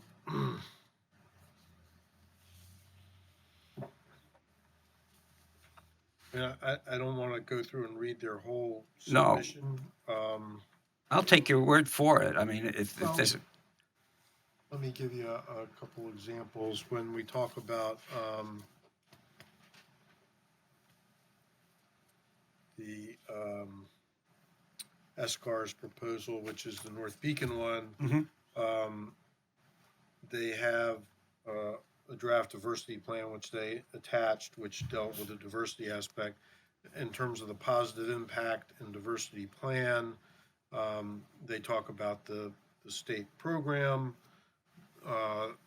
Speaker 2: I don't want to go through and read their whole
Speaker 6: No.
Speaker 2: submission.
Speaker 6: I'll take your word for it. I mean, if
Speaker 2: Well,
Speaker 6: this,
Speaker 2: Let me give you a couple examples. When we talk about the SCAR's proposal, which is the North Beacon one, they have a draft diversity plan which they attached, which dealt with the diversity aspect. In terms of the positive impact and diversity plan, they talk about the state program,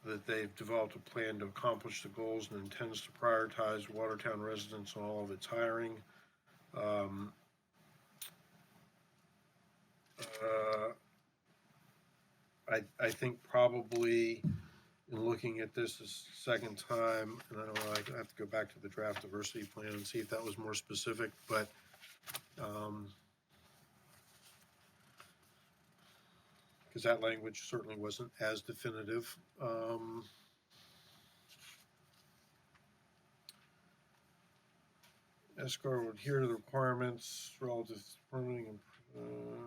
Speaker 2: that they've developed a plan to accomplish the goals and intends to prioritize Watertown residents on all of its hiring. I think probably in looking at this second time, and I don't know, I have to go back to the draft diversity plan and see if that was more specific, but because that language certainly wasn't as definitive. SCAR would adhere to the requirements relative to permitting and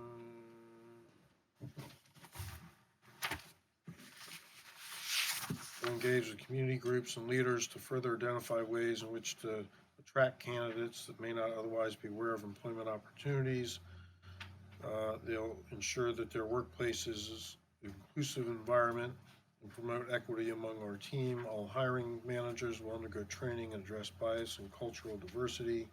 Speaker 2: engage with community groups and leaders to further identify ways in which to attract candidates that may not otherwise be aware of employment opportunities. They'll ensure that their workplace is an inclusive environment and promote equity among our team. All hiring managers will undergo training and address bias and cultural diversity.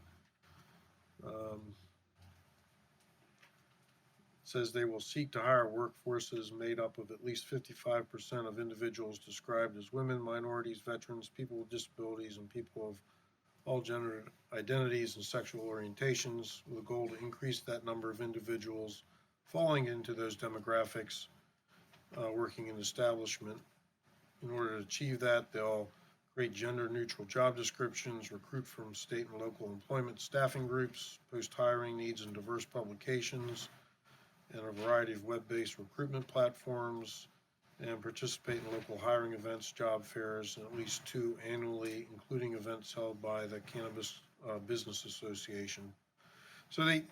Speaker 2: Says they will seek to hire workforces made up of at least 55% of individuals described as women, minorities, veterans, people with disabilities, and people of all gender identities and sexual orientations, with a goal to increase that number of individuals falling into those demographics working in establishment. In order to achieve that, they'll create gender-neutral job descriptions, recruit from state and local employment staffing groups, post hiring needs in diverse publications, and a variety of web-based recruitment platforms, and participate in local hiring events, job fairs, and at least 2 annually, including events held by the Cannabis Business Association. So they,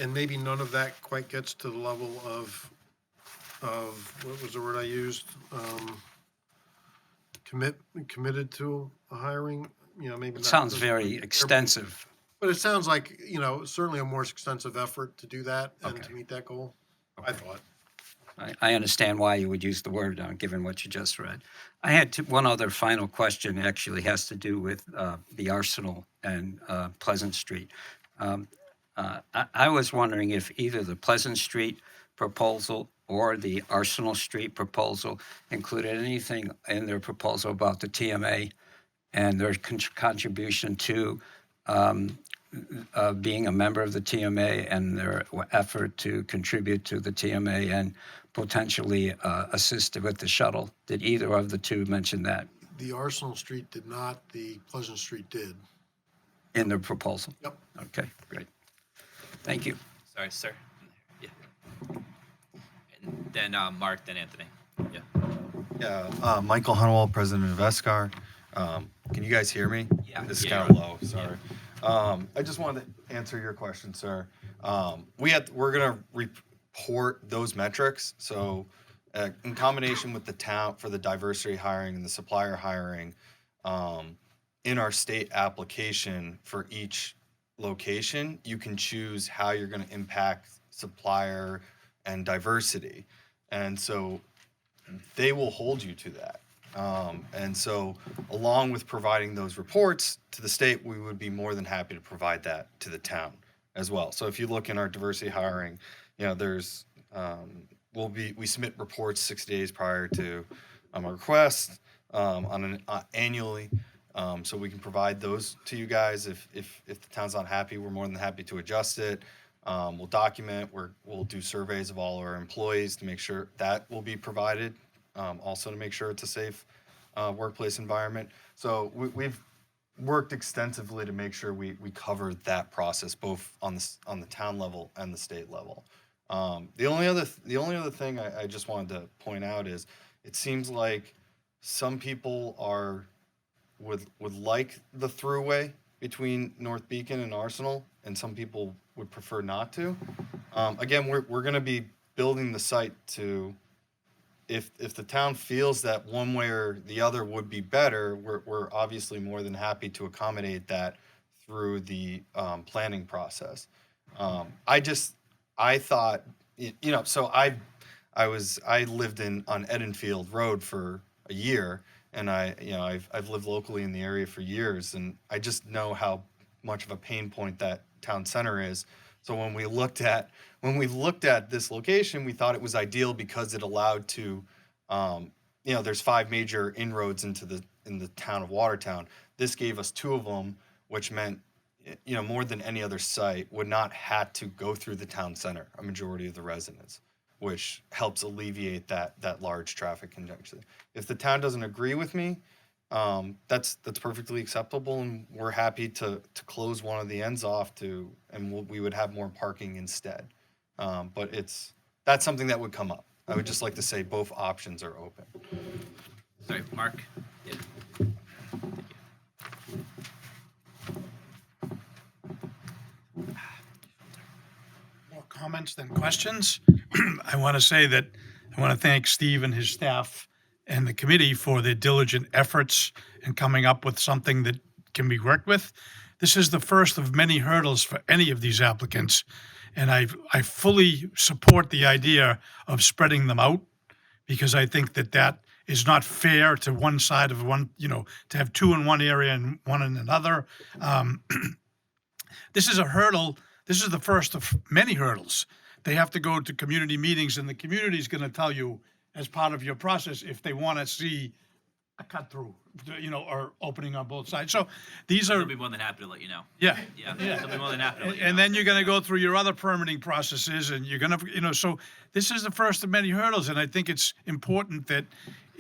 Speaker 2: and maybe none of that quite gets to the level of what was the word I used? Committed to a hiring, maybe
Speaker 6: It
Speaker 2: not.
Speaker 6: sounds
Speaker 2: doesn't
Speaker 6: very
Speaker 2: make
Speaker 6: extensive.
Speaker 2: But it sounds like, certainly a more extensive effort to do that and
Speaker 6: Okay.
Speaker 2: to meet that goal, I thought.
Speaker 6: I understand why you would use the word, given what you just read. I had one other final question, actually has to do with the Arsenal and Pleasant Street. I was wondering if either the Pleasant Street proposal or the Arsenal Street proposal included anything in their proposal about the TMA and their contribution to being a member of the TMA and their effort to contribute to the TMA and potentially assist with the shuttle. Did either of the two mention that
Speaker 2: The Arsenal Street did not, the Pleasant Street did.
Speaker 6: in their proposal?
Speaker 2: Yep.
Speaker 6: Okay, great. Thank you.
Speaker 1: Sorry, sir. Yeah. And then Mark, then Anthony. Yeah.
Speaker 7: Yeah, Michael Hunnewell, president of ESCAR. Can you guys hear me?
Speaker 1: Yeah.
Speaker 7: This is
Speaker 1: Yeah,
Speaker 7: kind of
Speaker 1: you're
Speaker 7: low, sorry. I just wanted to answer your question, sir. We're gonna report those metrics. So in combination with the town for the diversity hiring and the supplier hiring, in our state application for each location, you can choose how you're gonna impact supplier and diversity. And so they will hold you to that. And so along with providing those reports to the state, we would be more than happy to provide that to the town as well. So if you look in our diversity hiring, there's, we submit reports 60 days prior to a request annually. So we can provide those to you guys. If the town's not happy, we're more than happy to adjust it. We'll document, we'll do surveys of all our employees to make sure that will be provided. Also to make sure it's a safe workplace environment. So we've worked extensively to make sure we cover that process both on the town level and the state level. The only other thing I just wanted to point out is it seems like some people would like the throughway between North Beacon and Arsenal, and some people would prefer not to. Again, we're going to be building the site to. If the town feels that one way or the other would be better, we're obviously more than happy to accommodate that through the planning process. I thought, so I lived on Edenfield Road for a year, and I've lived locally in the area for years, and I just know how much of a pain point that town center is. So when we looked at this location, we thought it was ideal because it allowed to, there's 5 major inroads in the town of Watertown. This gave us 2 of them, which meant, more than any other site would not have to go through the town center, a majority of the residents, which helps alleviate that large traffic congestion. If the town doesn't agree with me, that's perfectly acceptable, and we're happy to close one of the ends off and we would have more parking instead. But that's something that would come up. I would just like to say both options are open.
Speaker 1: Sorry, Mark. Yeah.
Speaker 8: More comments than questions. I want to thank Steve and his staff and the committee for their diligent efforts in coming up with something that can be worked with. This is the first of many hurdles for any of these applicants, and I fully support the idea of spreading them out, because I think that is not fair to one side of one, to have 2 in one area and 1 in another. This is a hurdle. This is the first of many hurdles. They have to go to community meetings, and the community is going to tell you as part of your process if they want to see a cut through, or opening on both sides. So these are,
Speaker 1: They'll be more than happy to let you know.
Speaker 8: yeah.
Speaker 1: Yeah. They'll be more than happy to let you know.
Speaker 8: And then you're going to go through your other permitting processes, and you're going to, so this is the first of many hurdles. And I think it's important that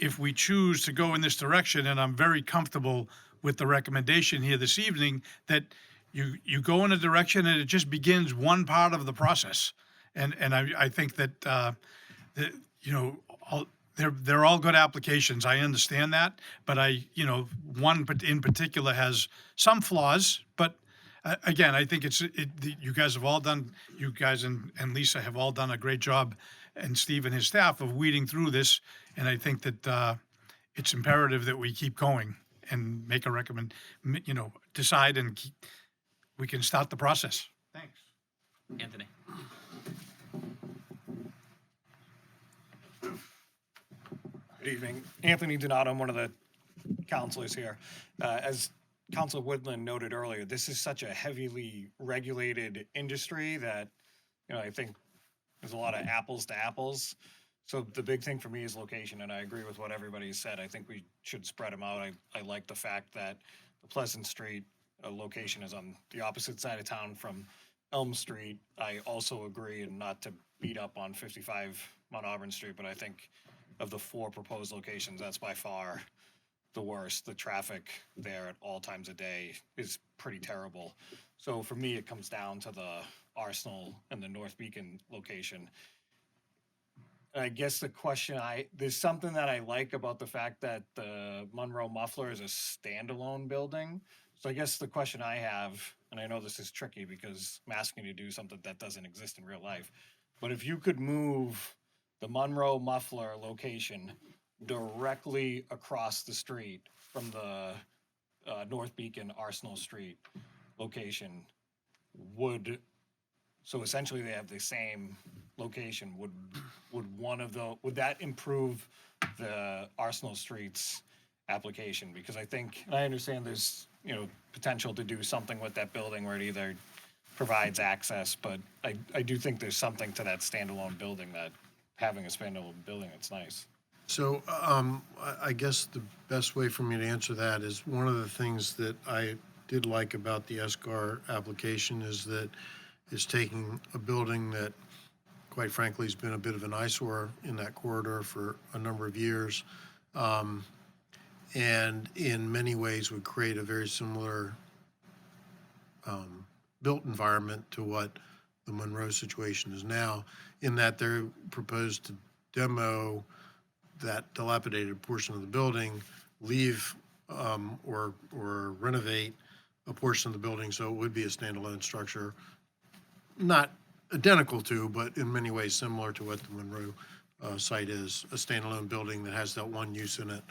Speaker 8: if we choose to go in this direction, and I'm very comfortable with the recommendation here this evening, that you go in a direction and it just begins one part of the process. And I think that, that, you know, they're all good applications. I understand that, but one in particular has some flaws, but again, I think you guys and Lisa have all done a great job, and Steve and his staff, of weeding through this. And I think that it's imperative that we keep going and make a decide, and we can start the process. Thanks.
Speaker 1: Anthony.
Speaker 9: Good evening. Anthony Donato, I'm one of the counselors here. As Councilor Woodland noted earlier, this is such a heavily regulated industry that, I think there's a lot of apples to apples. So the big thing for me is location, and I agree with what everybody said. I think we should spread them out. I like the fact that the Pleasant Street location is on the opposite side of town from Elm Street. I also agree, and not to beat up on 55 Mount Auburn Street, but I think of the 4 proposed locations, that's by far the worst. The traffic there at all times of day is pretty terrible. So for me, it comes down to the Arsenal and the North Beacon location. And I guess there's something that I like about the fact that the Monroe Muffler is a standalone building. So I guess the question I have, and I know this is tricky because I'm asking you to do something that doesn't exist in real life, but if you could move the Monroe Muffler location directly across the street from the North Beacon Arsenal Street location, so essentially they have the same location, would that improve the Arsenal Street's application? Because I understand there's, potential to do something with that building where it either provides access, but I do think there's something to that standalone building, that having a standalone building, it's nice.
Speaker 2: So I guess the best way for me to answer that is, one of the things that I did like about the SCAR application is that it's taking a building that, quite frankly, has been a bit of an eyesore in that corridor for a number of years, and in many ways would create a very similar built environment to what the Monroe situation is now, in that they're proposed to demo that dilapidated portion of the building, leave or renovate a portion of the building so it would be a standalone structure, not identical to, but in many ways similar to what the Monroe site is, a standalone building that has that one use in it,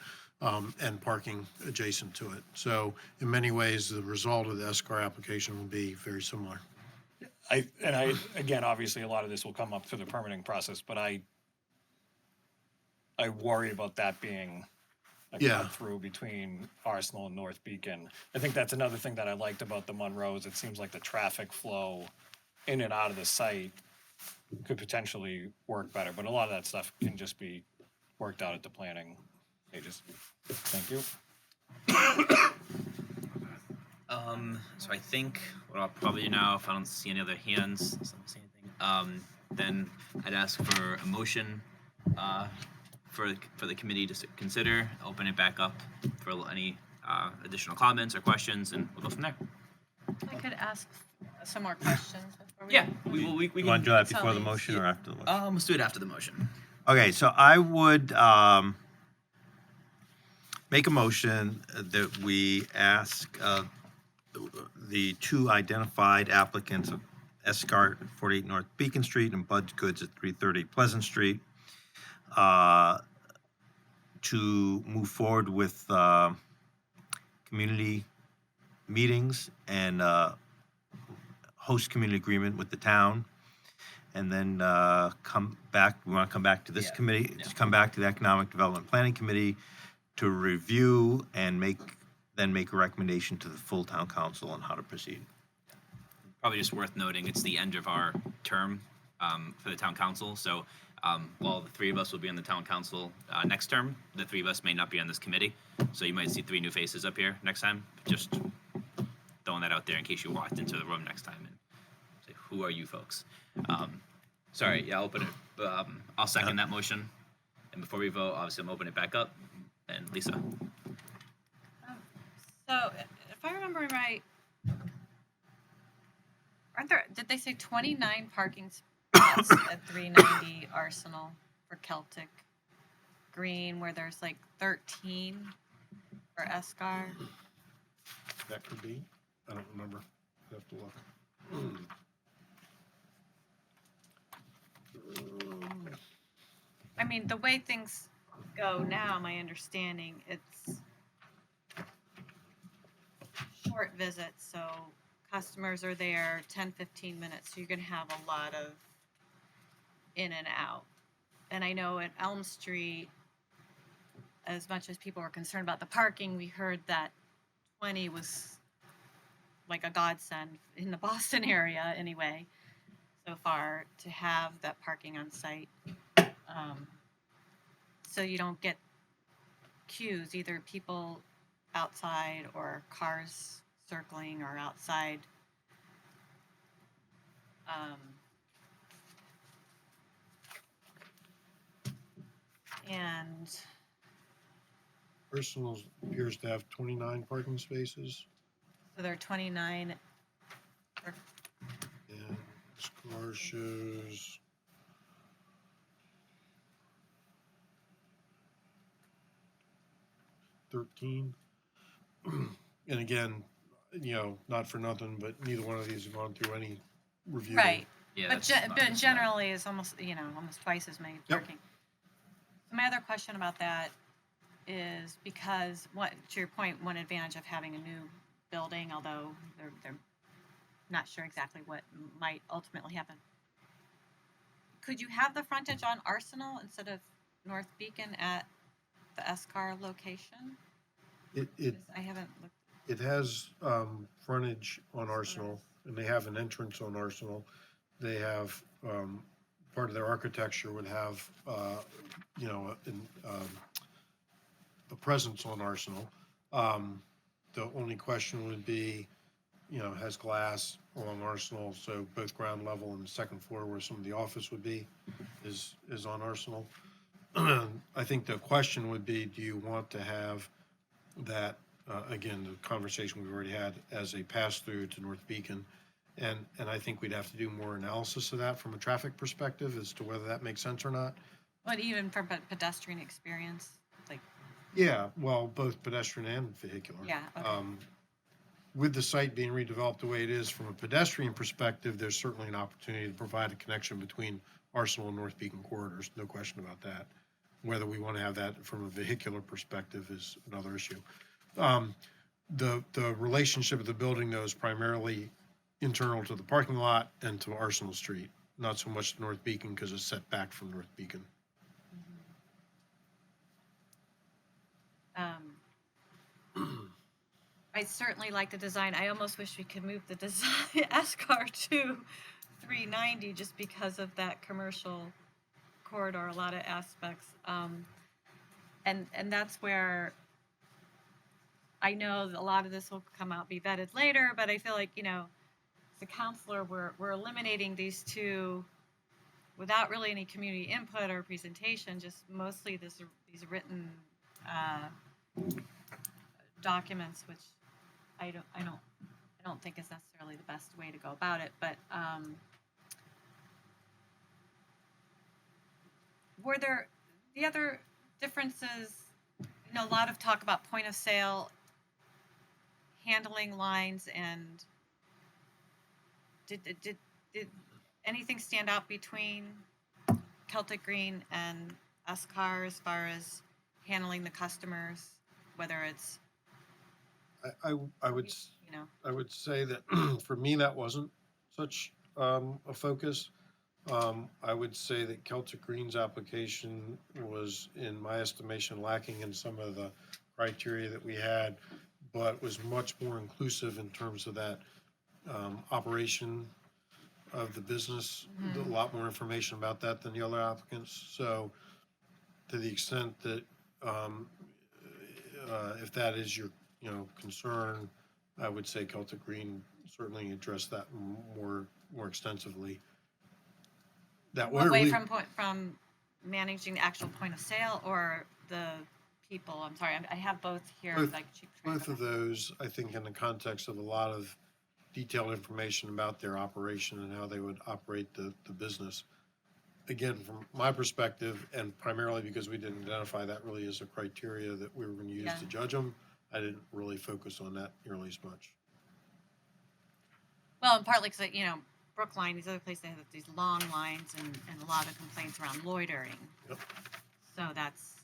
Speaker 2: and parking adjacent to it. So in many ways, the result of the SCAR application will be very similar.
Speaker 9: Again, obviously, a lot of this will come up through the permitting process, but I worry about that being a cut through between Arsenal and North Beacon. I think that's another thing that I liked about the Monroe, is it seems like the traffic flow in and out of the site could potentially work better, but a lot of that stuff can just be worked out at the planning stages. Thank you.
Speaker 1: So I think what I'll probably do now, if I don't see any other hands, then I'd ask for a motion for the committee to consider, open it back up for any additional comments or questions, and we'll go from there.
Speaker 5: I could ask some more questions before we.
Speaker 1: Yeah, we
Speaker 4: You
Speaker 1: can.
Speaker 4: want to do that
Speaker 5: So
Speaker 4: before the
Speaker 5: we-
Speaker 4: motion or after the motion?
Speaker 1: Let's do it after the motion.
Speaker 4: Okay, so I would make a motion that we ask the 2 identified applicants of Escart, 48 North Beacon Street, and Bud's Goods at 330 Pleasant Street to move forward with community meetings and host community agreement with the town, and then come back. We want to come back to this committee,
Speaker 1: Yeah.
Speaker 4: to come back to the Economic Development Planning Committee to review and make a recommendation to the full town council on how to proceed.
Speaker 1: Probably just worth noting, it's the end of our term for the town council. So while the 3 of us will be on the town council next term, the 3 of us may not be on this committee. So you might see 3 new faces up here next time. Just throwing that out there in case you walked into the room next time and say, who are you folks? Sorry, yeah, I'll open it. I'll second that motion. And before we vote, obviously I'm opening it back up. And Lisa.
Speaker 5: So, if I remember right, did they say 29 parking spots at 390 Arsenal for Celtic Green, where there's like 13 for Escar?
Speaker 2: That could be. I don't remember. I have to look.
Speaker 5: I mean, the way things go now, my understanding, it's short visits, so customers are there 10, 15 minutes, so you're gonna have a lot of in and out. And I know at Elm Street, as much as people were concerned about the parking, we heard that 20 was like a godsend in the Boston area anyway, so far, to have that parking on site. So you don't get queues, either people outside or cars circling or outside. And
Speaker 2: Arsenal appears to have 29 parking spaces,
Speaker 5: so there are 29.
Speaker 2: and this car shows 13. And again, not for nothing, but neither one of these have gone through any review.
Speaker 5: Right.
Speaker 1: Yeah,
Speaker 5: But,
Speaker 1: that's
Speaker 5: ge-
Speaker 1: not
Speaker 5: but
Speaker 1: just
Speaker 5: generally, it's almost almost twice as many
Speaker 2: Yep.
Speaker 5: parking. So my other question about that is because to your point, one advantage of having a new building, although they're not sure exactly what might ultimately happen. Could you have the frontage on Arsenal instead of North Beacon at the Escar location?
Speaker 2: It
Speaker 5: I haven't looked.
Speaker 2: It has frontage on Arsenal, and they have an entrance on Arsenal. They have part of their architecture would have a presence on Arsenal. The only question would be, has glass along Arsenal, so both ground level and the second floor where some of the office would be is on Arsenal. I think the question would be, do you want to have that, again, the conversation we've already had, as a pass-through to North Beacon? And I think we'd have to do more analysis of that from a traffic perspective as to whether that makes sense or not.
Speaker 5: But even for pedestrian experience, like,
Speaker 2: Yeah, well, both pedestrian and vehicular.
Speaker 5: yeah, okay.
Speaker 2: With the site being redeveloped the way it is, from a pedestrian perspective, there's certainly an opportunity to provide a connection between Arsenal and North Beacon corridors, no question about that. Whether we want to have that from a vehicular perspective is another issue. The relationship of the building, though, is primarily internal to the parking lot and to Arsenal Street, not so much to North Beacon because it's set back from North Beacon.
Speaker 5: I certainly like the design. I almost wish we could move the design Escar to 390 just because of that commercial corridor, a lot of aspects. And that's where I know that a lot of this will come out, be vetted later, but I feel like, as a counselor, we're eliminating these two without really any community input or presentation, just mostly these written documents, which I don't think is necessarily the best way to go about it. But were there the other differences? A lot of talk about point of sale, handling lines, and did anything stand out between Celtic Green and Escar as far as handling the customers, whether it's
Speaker 2: I would I would say that for me that wasn't such a focus. I would say that Celtic Green's application was, in my estimation, lacking in some of the criteria that we had, but was much more inclusive in terms of that operation of the business. A lot more information about that than the other applicants. So to the extent that if that is your concern, I would say Celtic Green certainly addressed that more extensively. That would
Speaker 5: away
Speaker 2: really,
Speaker 5: from managing the actual point of sale or the people? I'm sorry, I have both here.
Speaker 2: Both-
Speaker 5: like,
Speaker 2: Both of those, I think, in the context of a lot of detailed information about their operation and how they would operate the business. Again, from my perspective, and primarily because we didn't identify that really as a criteria that we were going to use
Speaker 5: Yeah.
Speaker 2: to judge them, I didn't really focus on that nearly as much.
Speaker 5: Well, and partly because, Brookline, these other places, they have these long lines and a lot of complaints around loitering.
Speaker 2: Yep.
Speaker 5: So that's,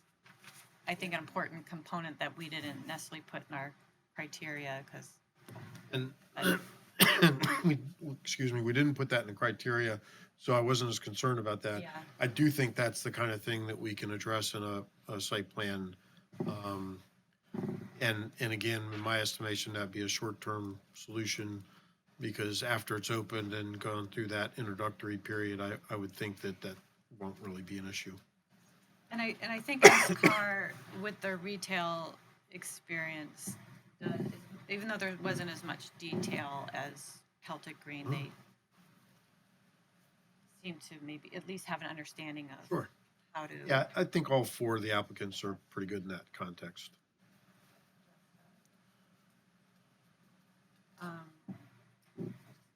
Speaker 5: I think, an important component that we didn't necessarily put in our criteria because.
Speaker 2: And we didn't put that in the criteria, so I wasn't as concerned about that.
Speaker 5: Yeah.
Speaker 2: I do think that's the kind of thing that we can address in a site plan. And again, in my estimation, that'd be a short-term solution, because after it's opened and gone through that introductory period, I would think that won't really be an issue.
Speaker 5: And I think NASCAR, with their retail experience, even though there wasn't as much detail as Celtic Green, they seem to maybe at least have an understanding of
Speaker 2: Sure.
Speaker 5: how to.
Speaker 2: Yeah, I think all four of the applicants are pretty good in that context.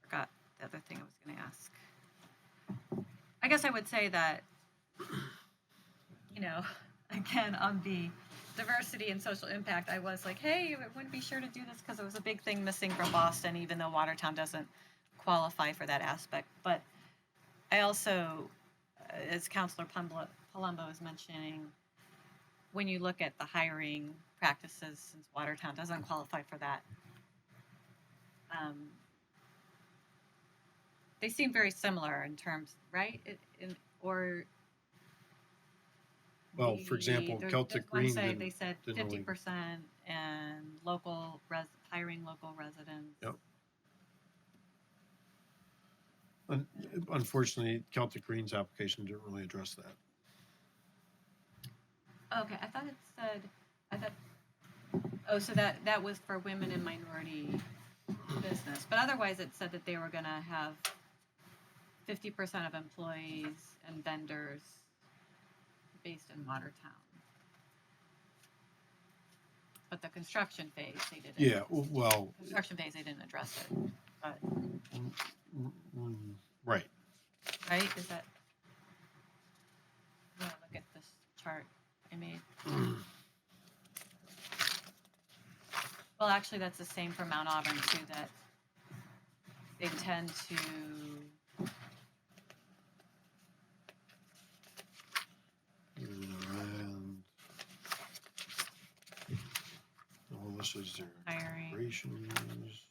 Speaker 5: Forgot the other thing I was going to ask. I guess I would say that, again, on the diversity and social impact, I was like, hey, I want to be sure to do this because it was a big thing missing from Boston, even though Watertown doesn't qualify for that aspect. But I also, as Councilor Palumbo was mentioning, when you look at the hiring practices, since Watertown doesn't qualify for that, they seem very similar in terms, right?
Speaker 2: Well, for example, Celtic Green
Speaker 5: They
Speaker 2: didn't
Speaker 5: said
Speaker 2: really-
Speaker 5: 50% and hiring local residents.
Speaker 2: Yep. Unfortunately, Celtic Green's application didn't really address that.
Speaker 5: Okay, I thought it said, so that was for women and minority business. But otherwise it said that they were gonna have 50% of employees and vendors based in Watertown. But the construction phase, they didn't.
Speaker 2: Yeah, well,
Speaker 5: Construction phase, they didn't address it, but,
Speaker 2: right.
Speaker 5: right, is that? I'm gonna look at this chart I made. Well, actually, that's the same for Mount Auburn too, that they tend to,
Speaker 2: And all this is their
Speaker 5: hiring.
Speaker 2: operations.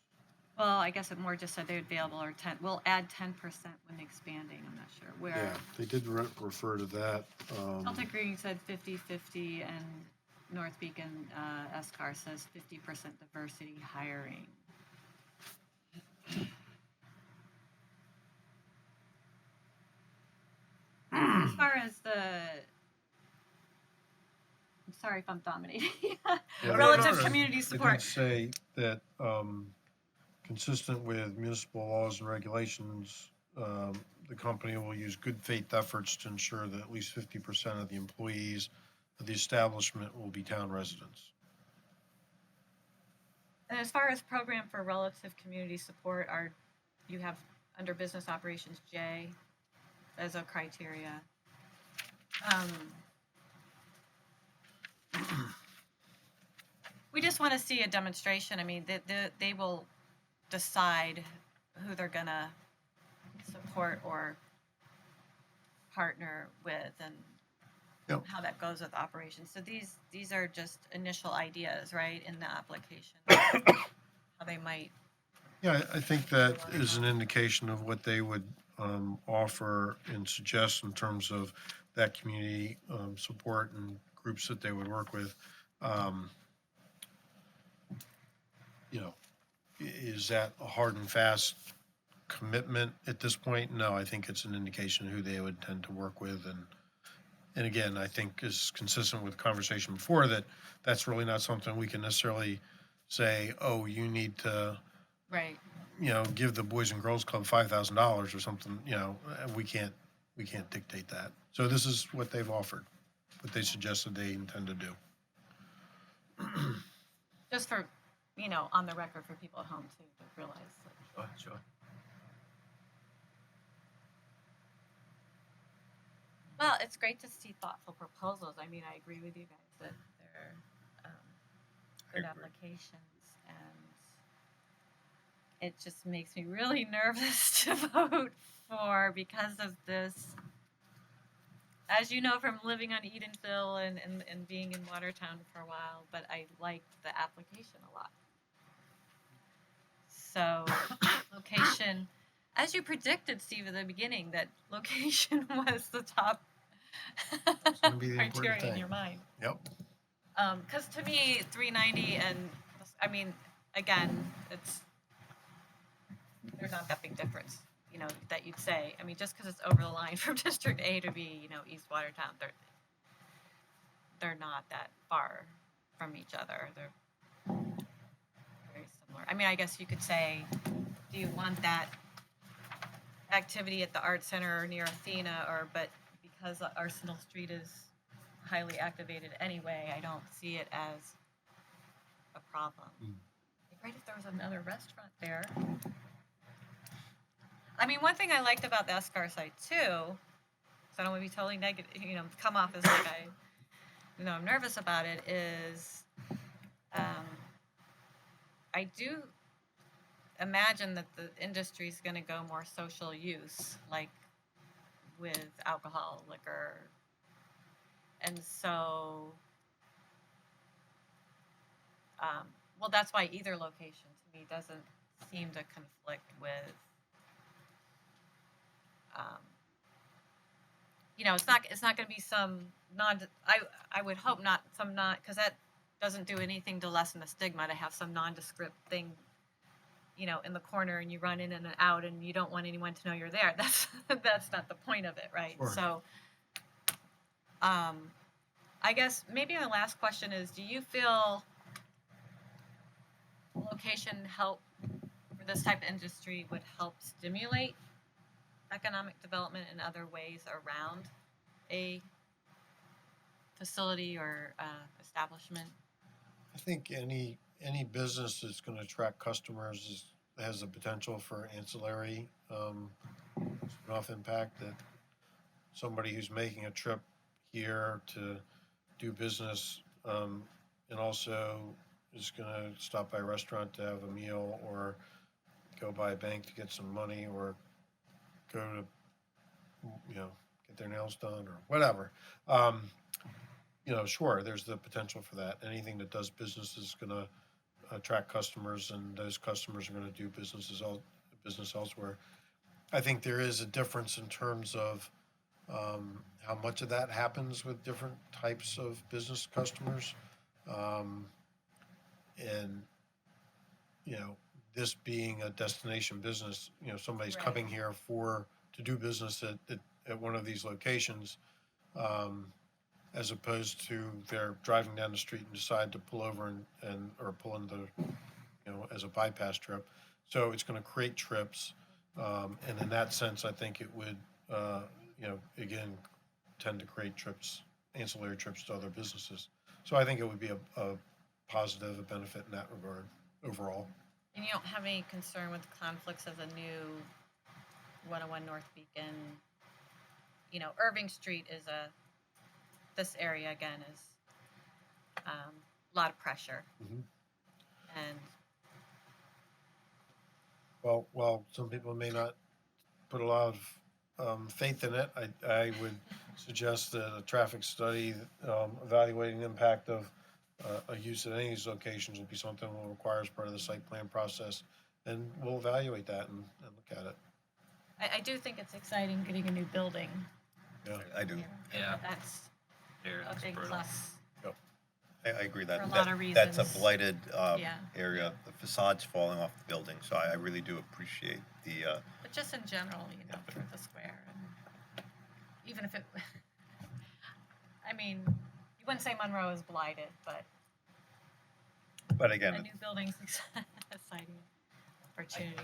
Speaker 5: Well, I guess it more just said they would be able, or we'll add 10% when expanding, I'm not sure where.
Speaker 2: Yeah, they did refer to that.
Speaker 5: Celtic Green said 50-50 and North Beacon, SCAR says 50% diversity hiring. As far as I'm sorry if I'm dominating,
Speaker 2: Yeah,
Speaker 5: relative
Speaker 2: no,
Speaker 5: community
Speaker 2: It
Speaker 5: support.
Speaker 2: did say that, consistent with municipal laws and regulations, the company will use good faith efforts to ensure that at least 50% of the employees of the establishment will be town residents.
Speaker 5: And as far as program for relative community support, you have under business operations J as a criteria. We just want to see a demonstration. I mean, they will decide who they're gonna support or partner with and
Speaker 2: Yep.
Speaker 5: how that goes with operations. So these are just initial ideas, right, in the application, how they might.
Speaker 2: Yeah, I think that is an indication of what they would offer and suggest in terms of that community support and groups that they would work with. Is that a hard and fast commitment at this point? No, I think it's an indication of who they would tend to work with. And again, I think is consistent with the conversation before that that's really not something we can necessarily say, oh, you need to,
Speaker 5: Right.
Speaker 2: give the Boys and Girls Club $5,000 or something, we can't we can't dictate that. So this is what they've offered, what they suggested they intend to do.
Speaker 5: Just for, on the record for people at home too, to realize that.
Speaker 1: Sure.
Speaker 5: Well, it's great to see thoughtful proposals. I mean, I agree with you guys that they're good applications, and it just makes me really nervous to vote for because of this. As you know from living on Edenville and being in Watertown for a while, but I liked the application a lot. So, location, as you predicted, Steve, at the beginning, that location was the top
Speaker 2: gonna be the important
Speaker 5: criteria in
Speaker 2: thing.
Speaker 5: your mind.
Speaker 2: Yep.
Speaker 5: Because to me, 390 and, I mean, again, there's not that big difference, that you'd say. I mean, just because it's over the line from District A to B, East Watertown, they're not that far from each other. They're very similar. I mean, I guess you could say, do you want that activity at the Art Center or near Athena, but because Arsenal Street is highly activated anyway, I don't see it as a problem. It'd be great if there was another restaurant there. I mean, one thing I liked about the Escar site too, so I don't want to be totally negative, come off as like I'm nervous about it, is I do imagine that the industry is going to go more social use, like with alcohol, liquor. And so, well, that's why either location to me doesn't seem to conflict with, it's not going to be some I would hope not some because that doesn't do anything to lessen the stigma to have some nondescript thing, in the corner, and you run in and out and you don't want anyone to know you're there. That's not the point of it, right?
Speaker 2: Sure.
Speaker 5: So, I guess maybe my last question is, do you feel location help for this type of industry would help stimulate economic development in other ways around a facility or establishment?
Speaker 2: I think any business that's going to attract customers has the potential for ancillary spin-off impact. That somebody who's making a trip here to do business and also is going to stop by a restaurant to have a meal, or go by a bank to get some money, or go to get their nails done or whatever. Sure, there's the potential for that. Anything that does business is going to attract customers, and those customers are going to do business elsewhere. I think there is a difference in terms of how much of that happens with different types of business customers. And this being a destination business, somebody's
Speaker 5: Right.
Speaker 2: coming here to do business at one of these locations, as opposed to they're driving down the street and decide to pull over or pull into, as a bypass trip. So it's going to create trips, and in that sense, I think it would, again, tend to create trips, ancillary trips to other businesses. So I think it would be a positive, a benefit in that regard overall.
Speaker 5: And you don't have any concern with conflicts of the new 101 North Beacon? Irving Street is this area again is a lot of pressure.
Speaker 2: Mhm.
Speaker 5: And
Speaker 2: Well, some people may not put a lot of faith in it. I would suggest that a traffic study evaluating the impact of a use at any of these locations will be something we'll require as part of the site plan process, and we'll evaluate that and look at it.
Speaker 5: I do think it's exciting getting a new building.
Speaker 2: Yeah.
Speaker 4: I do.
Speaker 5: here.
Speaker 1: Yeah.
Speaker 5: That's
Speaker 1: Here,
Speaker 5: a
Speaker 1: it's
Speaker 5: big
Speaker 1: brutal.
Speaker 5: plus.
Speaker 4: I agree that,
Speaker 5: For a lot of
Speaker 4: that's a
Speaker 5: reasons.
Speaker 4: blighted
Speaker 5: Yeah.
Speaker 4: area. The facade's falling off the building, so I really do appreciate the.
Speaker 5: But just in general, for the square. And even if it, I mean, you wouldn't say Monroe is blighted, but
Speaker 4: But
Speaker 5: a
Speaker 4: again,
Speaker 5: new building's exciting opportunity.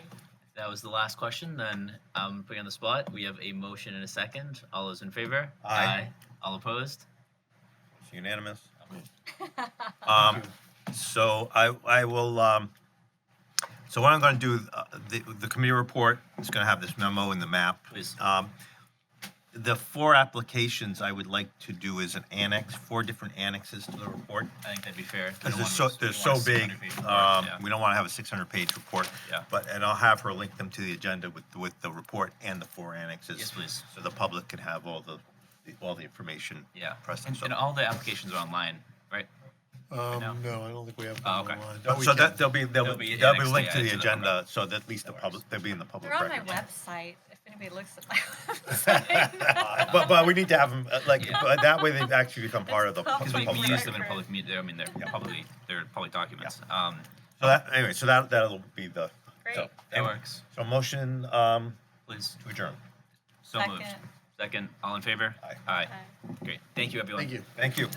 Speaker 1: that was the last question. Then I'm putting you on the spot. We have a motion and a second. All those in favor?
Speaker 4: Aye.
Speaker 1: All opposed?
Speaker 4: It's unanimous. So I will, so what I'm gonna do, the committee report is gonna have this memo and the map.
Speaker 1: Please.
Speaker 4: The 4 applications I would like to do is an annex, 4 different annexes to the report.
Speaker 1: I think that'd be fair.
Speaker 4: Because they're so big, we don't want to have a 600-page report.
Speaker 1: Yeah.
Speaker 4: And I'll have her link them to the agenda with the report and the 4 annexes.
Speaker 1: Yes, please.
Speaker 4: So the public can have all the information.
Speaker 1: Yeah.
Speaker 4: Present.
Speaker 1: And all the applications are online, right?
Speaker 2: No,
Speaker 1: No.
Speaker 2: I don't think we have.
Speaker 1: Oh, okay.
Speaker 2: online.
Speaker 4: So that they'll be
Speaker 1: annexed
Speaker 4: linked to the
Speaker 1: to the
Speaker 4: agenda, so that at least the public, they'll be in the public
Speaker 5: They're on my
Speaker 4: record.
Speaker 5: website, if anybody looks at my website.
Speaker 4: But we need to have them,
Speaker 1: Yeah.
Speaker 4: but that way they actually become part of the
Speaker 5: It's
Speaker 1: Because
Speaker 4: public
Speaker 1: we
Speaker 4: record.
Speaker 1: use them in public media. I mean, they're public documents.
Speaker 4: So that'll be the.
Speaker 5: Great.
Speaker 4: So,
Speaker 1: That works.
Speaker 4: So motion,
Speaker 1: Please.
Speaker 4: to adjourn.
Speaker 1: So moved.
Speaker 5: Second.
Speaker 1: Second. All in favor?
Speaker 4: Aye.
Speaker 1: Aye.
Speaker 5: Aye.
Speaker 1: Great. Thank you, everyone.
Speaker 2: Thank you.
Speaker 4: Thank you.